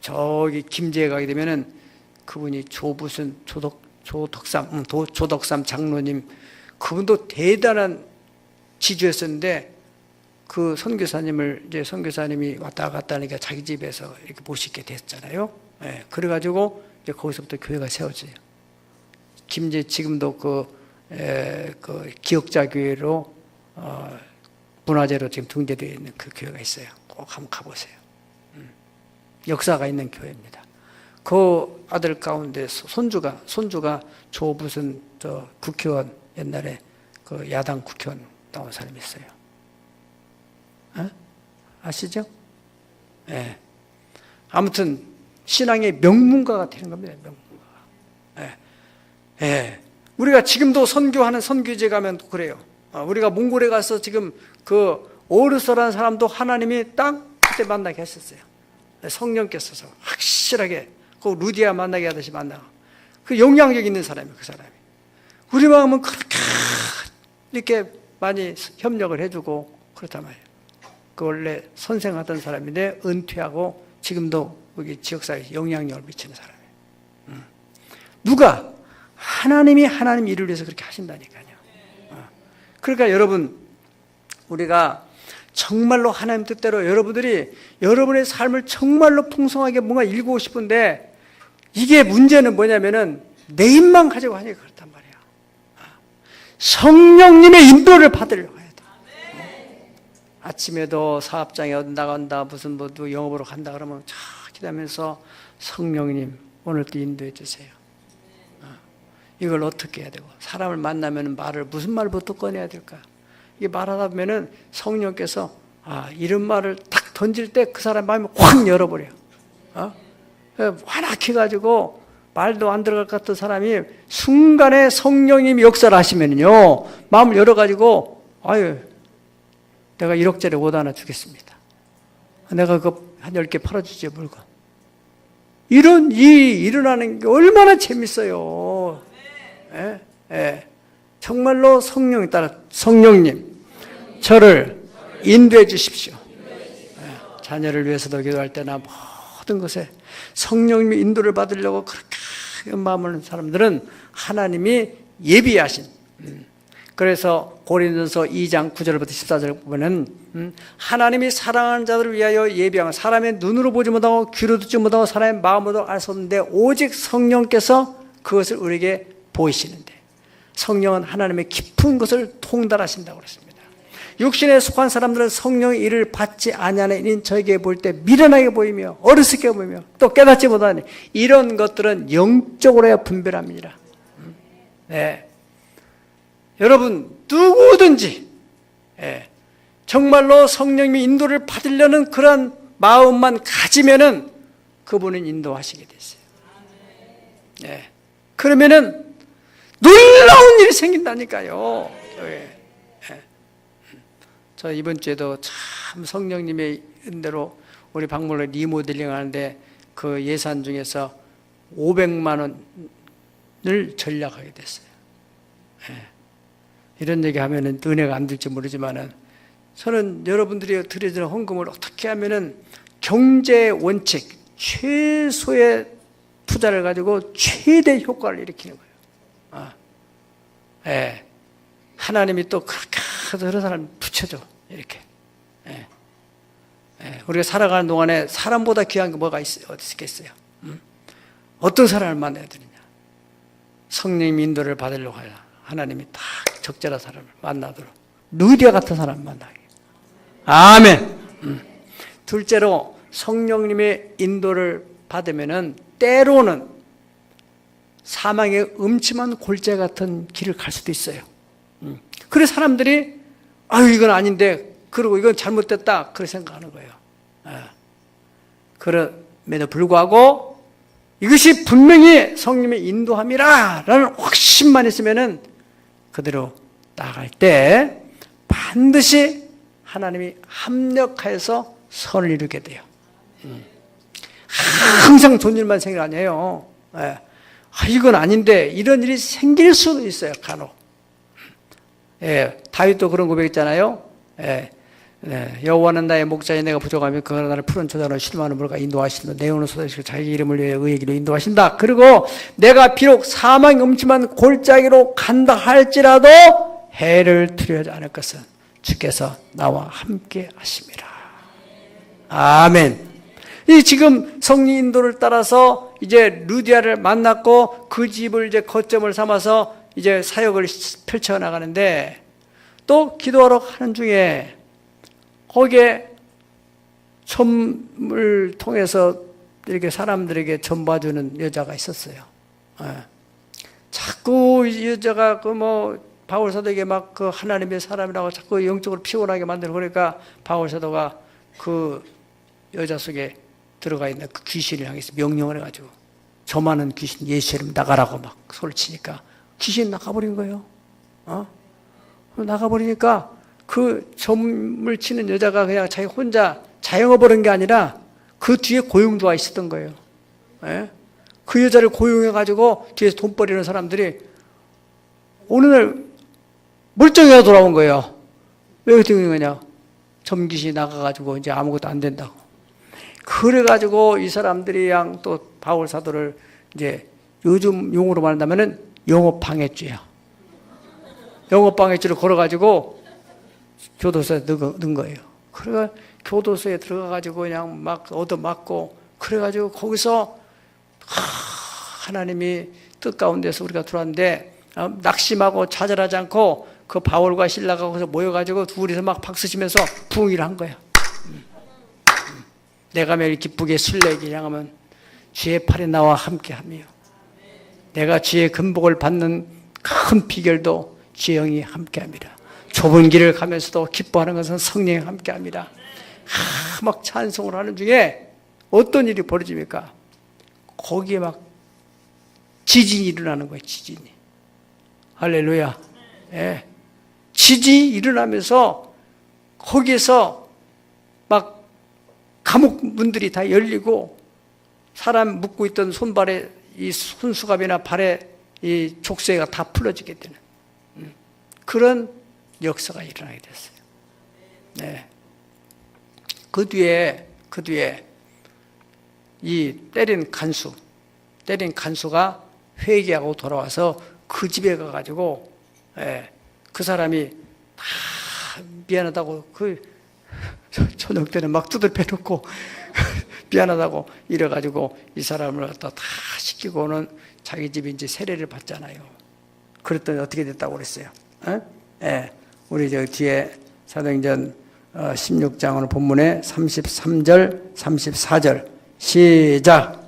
저기 김제에 가게 되면은 그분이 조덕삼 장로님, 그분도 대단한 지주였었는데 그 선교사님을 이제 선교사님이 왔다 갔다 하니까 자기 집에서 이렇게 모시게 됐잖아요. 그래가지고 이제 거기서부터 교회가 세워져요. 김제 지금도 그 기억자 교회로 문화재로 지금 등재되어 있는 그 교회가 있어요. 꼭 한번 가보세요. 역사가 있는 교회입니다. 그 아들 가운데 손주가 조 무슨 국회의원 옛날에 그 야당 국회의원 나온 사람이 있어요. 아시죠? 아무튼 신앙의 명문가가 되는 겁니다. 명문가가. 우리가 지금도 선교하는 선교제 가면 그래요. 우리가 몽골에 가서 지금 그 오르서라는 사람도 하나님이 딱 그때 만나게 하셨어요. 성령께서 확실하게 그 루디아 만나게 하듯이 만나고 그 영향력 있는 사람이에요. 그 사람이 우리 마음은 그렇게 이렇게 많이 협력을 해주고 그렇단 말이에요. 그 원래 선생하던 사람인데 은퇴하고 지금도 여기 지역사회에 영향력을 미치는 사람이에요. 누가? 하나님이 하나님 일을 위해서 그렇게 하신다니까요. 그러니까 여러분 우리가 정말로 하나님 뜻대로 여러분들이 여러분의 삶을 정말로 풍성하게 뭔가 일구고 싶은데 이게 문제는 뭐냐면은 내 힘만 가지고 하니까 그렇단 말이야. 성령님의 인도를 받으려고 해야 돼. 아침에도 사업장에 어디 나간다 무슨 뭐 영업으로 간다 그러면 쫙 기도하면서 성령님 오늘도 인도해 주세요. 이걸 어떻게 해야 되고 사람을 만나면 말을 무슨 말부터 꺼내야 될까? 이게 말하다 보면은 성령께서 이런 말을 딱 던질 때 그 사람 마음이 확 열어버려. 완악해가지고 말도 안 들어갈 것 같은 사람이 순간에 성령님이 역사를 하시면요, 마음을 열어가지고, 아유, 내가 1억짜리 옷 하나 주겠습니다. 내가 그거 한 10개 팔아주지, 물건. 이런 일이 일어나는 게 얼마나 재밌어요. 예? 예. 정말로 성령에 따라, 성령님, 저를 인도해 주십시오. 예. 자녀를 위해서도 기도할 때나 모든 것에 성령님의 인도를 받으려고 그렇게 마음을 하는 사람들은 하나님이 예비하신, 그래서 고린도서 2장 9절부터 14절 보면은 하나님이 사랑하는 자들을 위하여 예비한, 사람의 눈으로 보지 못하고 귀로 듣지 못하고 사람의 마음으로 알 수 없는데 오직 성령께서 그것을 우리에게 보이시는데, 성령은 하나님의 깊은 것을 통달하신다고 그랬습니다. 육신에 속한 사람들은 성령의 일을 받지 아니하는 이는 저에게 볼 때 미련하게 보이며 어리석게 보이며 또 깨닫지 못하니 이런 것들은 영적으로야 분별합니다. 네. 여러분 누구든지 정말로 성령님의 인도를 받으려는 그런 마음만 가지면은 그분은 인도하시게 됐어요. 네. 그러면은 놀라운 일이 생긴다니까요. 저 이번 주에도 참 성령님의 은혜로 우리 박물관 리모델링 하는데 그 예산 중에서 500만 원을 전략하게 됐어요. 이런 얘기 하면은 은혜가 안 될지 모르지만은 저는 여러분들이 드려지는 헌금을 어떻게 하면은 경제 원칙, 최소의 투자를 가지고 최대 효과를 일으키는 거예요. 하나님이 또 그렇게 해서 여러 사람 붙여줘. 이렇게. 우리가 살아가는 동안에 사람보다 귀한 게 뭐가 어디 있겠어요? 어떤 사람을 만나야 되느냐? 성령 인도를 받으려고 해요. 하나님이 딱 적절한 사람을 만나도록, 루디아 같은 사람 만나게. 아멘. 둘째로 성령님의 인도를 받으면은 때로는 사망의 음침한 골재 같은 길을 갈 수도 있어요. 그래서 사람들이 아유 이건 아닌데, 그리고 이건 잘못됐다 그렇게 생각하는 거예요. 그럼에도 불구하고 이것이 분명히 성령의 인도함이라 라는 확신만 있으면은 그대로 나아갈 때 반드시 하나님이 합력하여서 선을 이루게 돼요. 항상 좋은 일만 생각 아니에요. 이건 아닌데 이런 일이 생길 수도 있어요, 간혹. 다윗도 그런 고백했잖아요. 여호와는 나의 목자여 내가 부족하면 그가 나를 푸른 저자로 실망하는 물과 인도하신다. 내 영혼을 쏟아지시고 자기 이름을 위해 의의 길로 인도하신다. 그리고 내가 비록 사망의 음침한 골짜기로 간다 할지라도 해를 두려워하지 않을 것은 주께서 나와 함께 하심이라. 아멘. 이 지금 성령 인도를 따라서 이제 루디아를 만났고 그 집을 이제 거점을 삼아서 이제 사역을 펼쳐 나가는데, 또 기도하러 가는 중에 거기에 점을 통해서 이렇게 사람들에게 점 봐주는 여자가 있었어요. 자꾸 이 여자가 바울 사도에게 막 그 하나님의 사람이라고 자꾸 영적으로 피곤하게 만들고, 그러니까 바울 사도가 그 여자 속에 들어가 있는 그 귀신을 향해서 명령을 해가지고 저 많은 귀신 예수님 나가라고 막 소리를 치니까 귀신 나가버린 거예요. 나가버리니까 그 점을 치는 여자가 그냥 자기 혼자 자영업 하는 게 아니라 그 뒤에 고용도 와 있었던 거예요. 그 여자를 고용해가지고 뒤에서 돈 버리는 사람들이 어느 날 멀쩡해가 돌아온 거예요. 왜 그렇게 된 거냐? 점귀신이 나가가지고 이제 아무것도 안 된다고. 그래가지고 이 사람들이 또 바울 사도를 이제 요즘 용어로 말한다면은 영업방해죄야. 영업방해죄를 걸어가지고 교도소에 넣은 거예요. 그래가 교도소에 들어가가지고 그냥 막 얻어맞고, 그래가지고 거기서 하나님이 뜻 가운데서 우리가 들어왔는데 낙심하고 좌절하지 않고 그 바울과 실라가 거기서 모여가지고 둘이서 막 박수치면서 부흥을 한 거야. 내가 매일 기쁘게 순례에게 향하면 주의 팔이 나와 함께하며, 내가 주의 금복을 받는 큰 비결도 주의 영이 함께합니다. 좁은 길을 가면서도 기뻐하는 것은 성령이 함께합니다. 막 찬송을 하는 중에 어떤 일이 벌어집니까? 거기에 막 지진이 일어나는 거예요. 지진이. 할렐루야. 예. 지진이 일어나면서 거기에서 막 감옥 문들이 다 열리고 사람 묶고 있던 손발에 이 손수갑이나 발에 이 족쇄가 다 풀어지게 되는 그런 역사가 일어나게 됐어요. 네. 그 뒤에 이 때린 간수가 회개하고 돌아와서 그 집에 가가지고 그 사람이 다 미안하다고 그 저녁 때는 막 두들겨 놓고 미안하다고 이래가지고 이 사람을 갖다 다 시키고는 자기 집에 이제 세례를 받잖아요. 그랬더니 어떻게 됐다고 그랬어요? 우리 저 뒤에 사도행전 16장 오늘 본문에 33절, 34절 시작.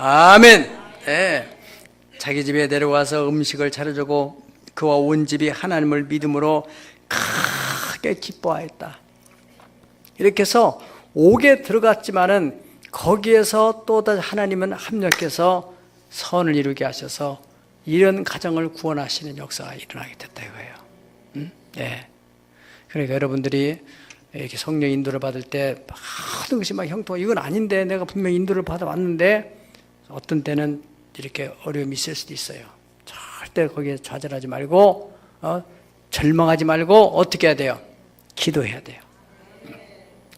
아멘. 네. 자기 집에 내려와서 음식을 차려주고 그와 온 집이 하나님을 믿음으로 크게 기뻐하였다. 이렇게 해서 옥에 들어갔지만은 거기에서 또다시 하나님은 합력해서 선을 이루게 하셔서 이런 가정을 구원하시는 역사가 일어나게 됐다 이거예요. 네. 그러니까 여러분들이 이렇게 성령 인도를 받을 때 모든 것이 막 형통하고 이건 아닌데 내가 분명히 인도를 받아왔는데 어떤 때는 이렇게 어려움이 있을 수도 있어요. 절대 거기에 좌절하지 말고 절망하지 말고 어떻게 해야 돼요? 기도해야 돼요.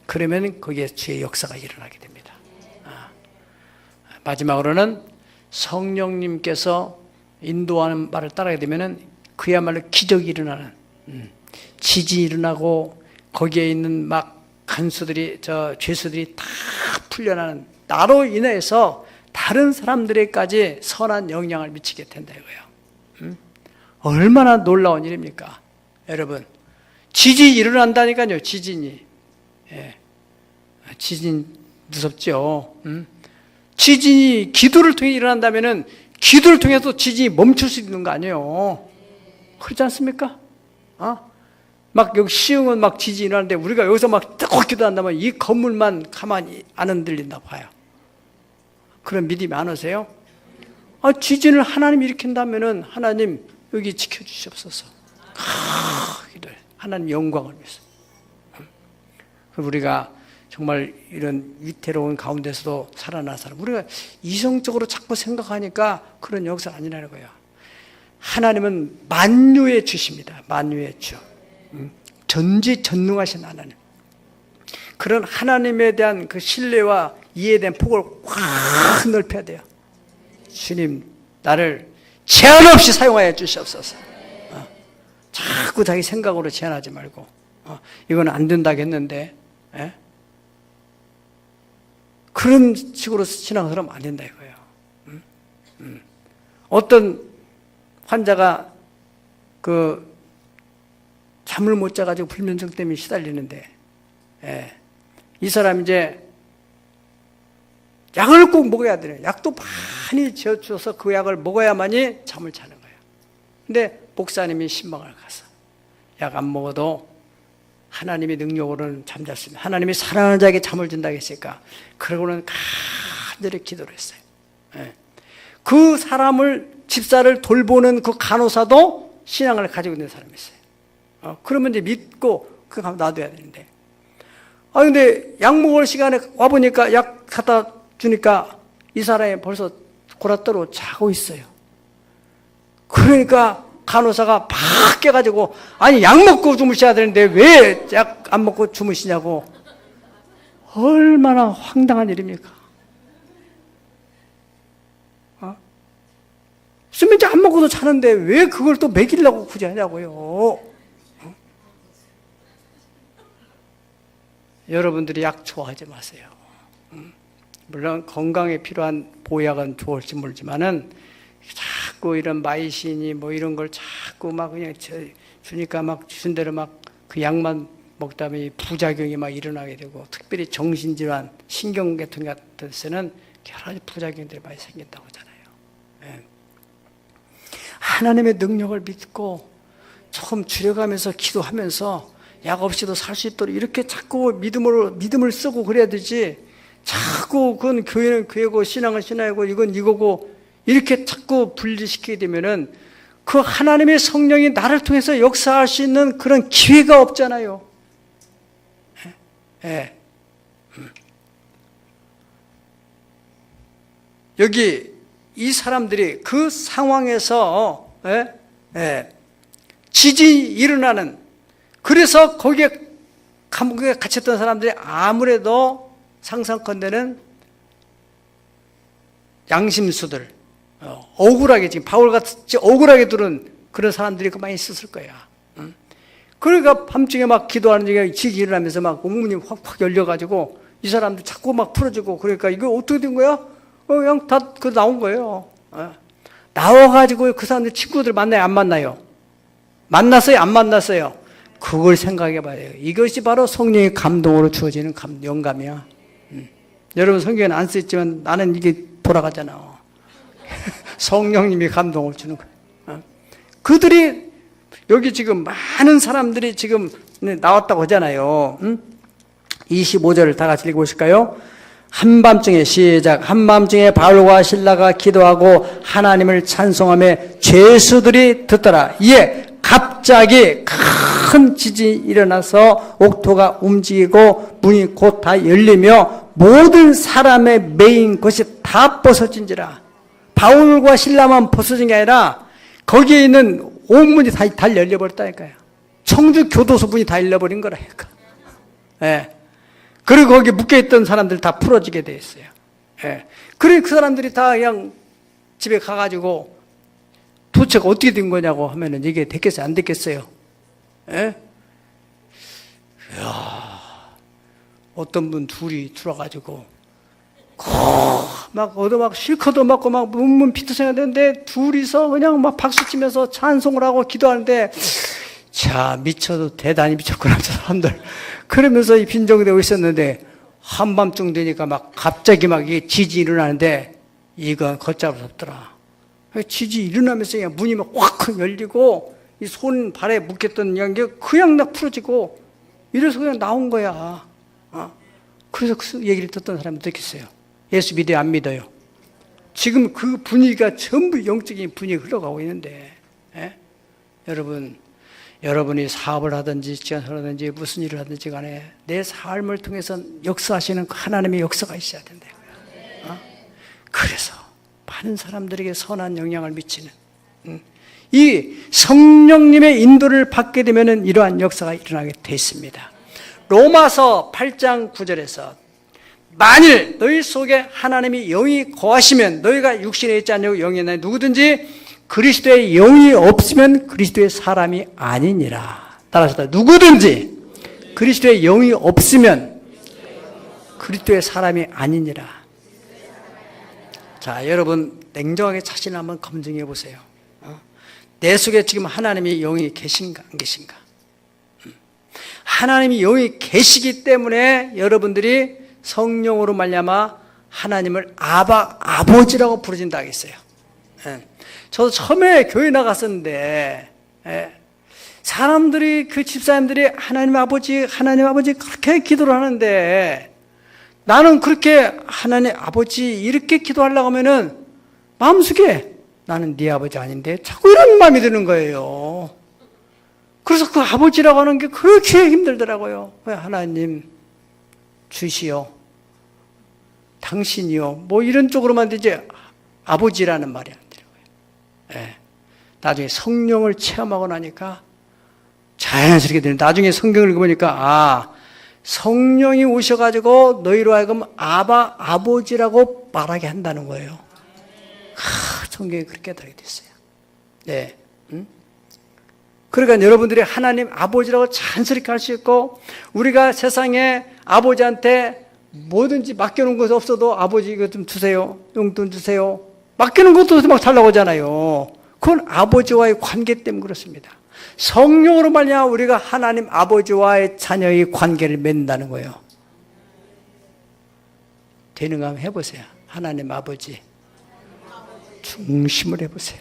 그러면 거기에 주의 역사가 일어나게 됩니다. 마지막으로는 성령님께서 인도하는 말을 따르게 되면 그야말로 기적이 일어나는 지진이 일어나고 거기에 있는 막 간수들이 죄수들이 다 풀려나는 나로 인해서 다른 사람들에게까지 선한 영향을 미치게 된다 이거예요. 얼마나 놀라운 일입니까? 여러분 지진이 일어난다니까요. 지진이. 예. 지진 무섭죠. 지진이 기도를 통해 일어난다면은 기도를 통해서 지진이 멈출 수 있는 거 아니에요. 그렇지 않습니까? 막 여기 시흥은 막 지진이 일어나는데 우리가 여기서 막 뜨겁게 기도한다면 이 건물만 가만히 안 흔들린다 봐요. 그런 믿음이 안 오세요? 지진을 하나님이 일으킨다면은 하나님 여기 지켜주시옵소서. 하나님 영광을 위해서. 우리가 정말 이런 위태로운 가운데서도 살아난 사람, 우리가 이성적으로 자꾸 생각하니까 그런 역사 아니라는 거예요. 하나님은 만유의 주십니다. 만유의 주. 전지전능하신 하나님. 그런 하나님에 대한 그 신뢰와 이해에 대한 폭을 확 넓혀야 돼요. 주님, 나를 제한 없이 사용하여 주시옵소서. 자꾸 자기 생각으로 제한하지 말고 이건 안 된다고 했는데 그런 식으로 신앙을 안 된다 이거예요. 어떤 환자가 그 잠을 못 자가지고 불면증 때문에 시달리는데 이 사람 이제 약을 꼭 먹어야 돼요. 약도 많이 지어줘서 그 약을 먹어야만이 잠을 자는 거예요. 근데 목사님이 신방을 가서 약 안 먹어도 하나님의 능력으로는 잠잘 수 있는, 하나님이 사랑하는 자에게 잠을 준다고 했으니까 그러고는 간절히 기도를 했어요. 그 사람을, 집사를 돌보는 그 간호사도 신앙을 가지고 있는 사람이었어요. 그러면 이제 믿고 그 가면 놔둬야 되는데 근데 약 먹을 시간에 와보니까 약 갖다 주니까 이 사람이 벌써 골아떨어 자고 있어요. 그러니까 간호사가 팍 깨가지고 아니 약 먹고 주무셔야 되는데 왜 약 안 먹고 주무시냐고. 얼마나 황당한 일입니까? 수면제 안 먹고도 자는데 왜 그걸 또 먹이려고 굳이 하냐고요. 여러분들이 약 좋아하지 마세요. 물론 건강에 필요한 보약은 좋을지 모르지만은 자꾸 이런 마이신이 뭐 이런 걸 자꾸 막 그냥 주니까 막 주신 대로 막 그 약만 먹다 보니 부작용이 막 일어나게 되고, 특별히 정신질환, 신경계통 같은 데서는 여러 가지 부작용들이 많이 생긴다고 하잖아요. 하나님의 능력을 믿고 조금 줄여가면서 기도하면서 약 없이도 살 수 있도록 이렇게 자꾸 믿음을 쓰고 그래야 되지, 자꾸 그건 교회는 교회고 신앙은 신앙이고 이건 이거고 이렇게 자꾸 분리시키게 되면은 그 하나님의 성령이 나를 통해서 역사할 수 있는 그런 기회가 없잖아요. 예. 여기 이 사람들이 그 상황에서 지진이 일어나는, 그래서 거기에 감옥에 갇혔던 사람들이 아무래도 상상컨대는 양심수들, 억울하게 지금 바울같이 억울하게 들은 그런 사람들이 많이 있었을 거야. 그러니까 밤중에 막 기도하는 중에 지진이 일어나면서 막 문이 확 열려가지고 이 사람들 자꾸 막 풀어주고, 그러니까 이거 어떻게 된 거야? 그냥 다 나온 거예요. 나와가지고 그 사람들 친구들 만나요, 안 만나요? 만났어요, 안 만났어요? 그걸 생각해 봐요. 이것이 바로 성령의 감동으로 주어지는 영감이야. 여러분 성경에는 안 써있지만 나는 이게 돌아가잖아. 성령님이 감동을 주는 거예요. 그들이 여기 지금 많은 사람들이 지금 나왔다고 하잖아요. 25절을 다 같이 읽어보실까요? 한밤중에 시작. 한밤중에 바울과 실라가 기도하고 하나님을 찬송하며 죄수들이 듣더라. 이에 갑자기 큰 지진이 일어나서 옥토가 움직이고 문이 곧 다 열리며 모든 사람의 매인 것이 다 벗어진지라. 바울과 실라만 벗어진 게 아니라 거기에 있는 온 문이 다 열려버렸다니까요. 청주 교도소 문이 다 열려버린 거라니까. 예. 그리고 거기 묶여있던 사람들 다 풀어지게 돼 있어요. 예. 그래, 그 사람들이 다 그냥 집에 가가지고 도대체 어떻게 된 거냐고 하면은 이게 됐겠어요? 안 됐겠어요? 예? 이야, 어떤 분 둘이 들어가지고, 막 실컷도 맞고 막 문문 피투성이 되는데 둘이서 그냥 막 박수 치면서 찬송을 하고 기도하는데, 자, 미쳐도 대단히 미쳤구나, 저 사람들. 그러면서 이 빈정되고 있었는데, 한밤중 되니까 막 갑자기 막 이게 지진이 일어나는데, 이건 걷잡을 수 없더라. 지진이 일어나면서 그냥 문이 막 확 열리고, 이 손 발에 묶였던 게 그냥 막 풀어지고, 이래서 그냥 나온 거야. 그래서 그 얘기를 듣던 사람이 어떻겠어요? 예수 믿어요, 안 믿어요? 지금 그 분위기가 전부 영적인 분위기가 흘러가고 있는데, 여러분, 여러분이 사업을 하든지 직장을 하든지 무슨 일을 하든지 간에 내 삶을 통해서 역사하시는 하나님의 역사가 있어야 된다. 그래서 많은 사람들에게 선한 영향을 미치는 이 성령님의 인도를 받게 되면 이러한 역사가 일어나게 돼 있습니다. 로마서 8장 9절에서 만일 너희 속에 하나님이 영이 거하시면 너희가 육신에 있지 않냐고 영이 있나니 누구든지 그리스도의 영이 없으면 그리스도의 사람이 아니니라. 따라서 누구든지 그리스도의 영이 없으면 그리스도의 사람이 아니니라. 자, 여러분 냉정하게 자신을 한번 검증해 보세요. 내 속에 지금 하나님의 영이 계신가 안 계신가? 하나님의 영이 계시기 때문에 여러분들이 성령으로 말미암아 하나님을 아버지라고 부르진다 하겠어요. 저도 처음에 교회 나갔었는데 사람들이 그 집사님들이 하나님 아버지 그렇게 기도를 하는데 나는 그렇게 하나님 아버지 이렇게 기도하려고 하면은 마음속에 나는 네 아버지 아닌데 자꾸 이런 마음이 드는 거예요. 그래서 그 아버지라고 하는 게 그렇게 힘들더라고요. 하나님 주시오, 당신이요, 뭐 이런 쪽으로만 되지 아버지라는 말이 안 되더라고요. 나중에 성령을 체험하고 나니까 자연스럽게 되는. 나중에 성경을 읽어보니까 성령이 오셔가지고 너희로 하여금 아버지라고 말하게 한다는 거예요. 성경이 그렇게 다르게 됐어요. 네. 그러니까 여러분들이 하나님 아버지라고 자연스럽게 할 수 있고, 우리가 세상에 아버지한테 뭐든지 맡겨놓은 것이 없어도 아버지 이거 좀 주세요, 용돈 주세요, 맡기는 것도 막 잘 나오잖아요. 그건 아버지와의 관계 때문에 그렇습니다. 성령으로 말미암아 우리가 하나님 아버지와의 자녀의 관계를 맺는다는 거예요. 되는가 한번 해보세요. 하나님 아버지 중심을 해보세요.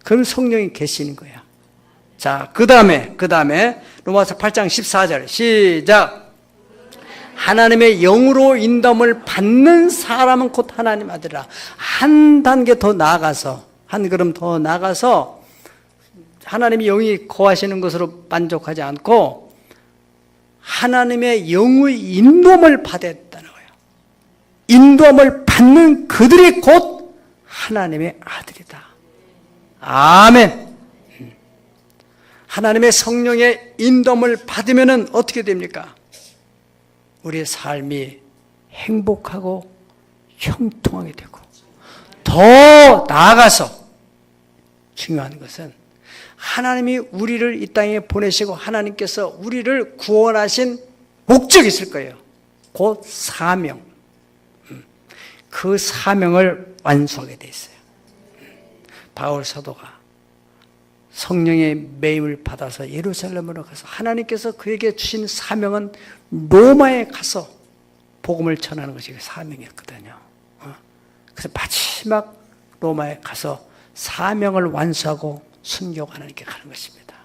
그럼 성령이 계시는 거야. 자, 그 다음에 로마서 8장 14절 시작. 하나님의 영으로 인도함을 받는 사람은 곧 하나님 아들이라. 한 단계 더 나아가서, 한 걸음 더 나아가서 하나님의 영이 거하시는 것으로 만족하지 않고 하나님의 영의 인도함을 받아야 된다는 거예요. 인도함을 받는 그들이 곧 하나님의 아들이다. 아멘. 하나님의 성령의 인도함을 받으면 어떻게 됩니까? 우리의 삶이 행복하고 형통하게 되고, 더 나아가서 중요한 것은 하나님이 우리를 이 땅에 보내시고 하나님께서 우리를 구원하신 목적이 있을 거예요. 곧 사명. 그 사명을 완수하게 돼 있어요. 바울 사도가 성령의 매임을 받아서 예루살렘으로 가서 하나님께서 그에게 주신 사명은 로마에 가서 복음을 전하는 것이 사명이었거든요. 그래서 마지막 로마에 가서 사명을 완수하고 순교하고 하나님께 가는 것입니다.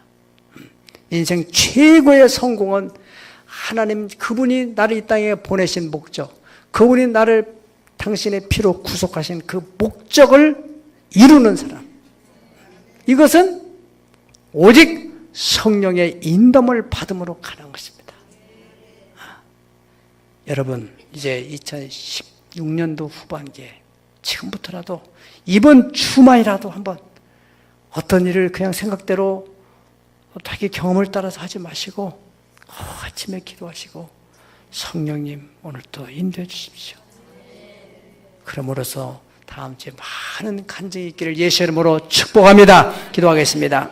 인생 최고의 성공은 하나님, 그분이 나를 이 땅에 보내신 목적, 그분이 나를 당신의 피로 구속하신 그 목적을 이루는 사람. 이것은 오직 성령의 인도함을 받음으로 가는 것입니다. 여러분, 이제 2016년도 후반기에 지금부터라도 이번 주만이라도 한번 어떤 일을 그냥 생각대로 자기 경험을 따라서 하지 마시고 아침에 기도하시고 성령님 오늘도 인도해 주십시오. 그럼으로써 다음 주에 많은 간증이 있기를 예수 이름으로 축복합니다. 기도하겠습니다.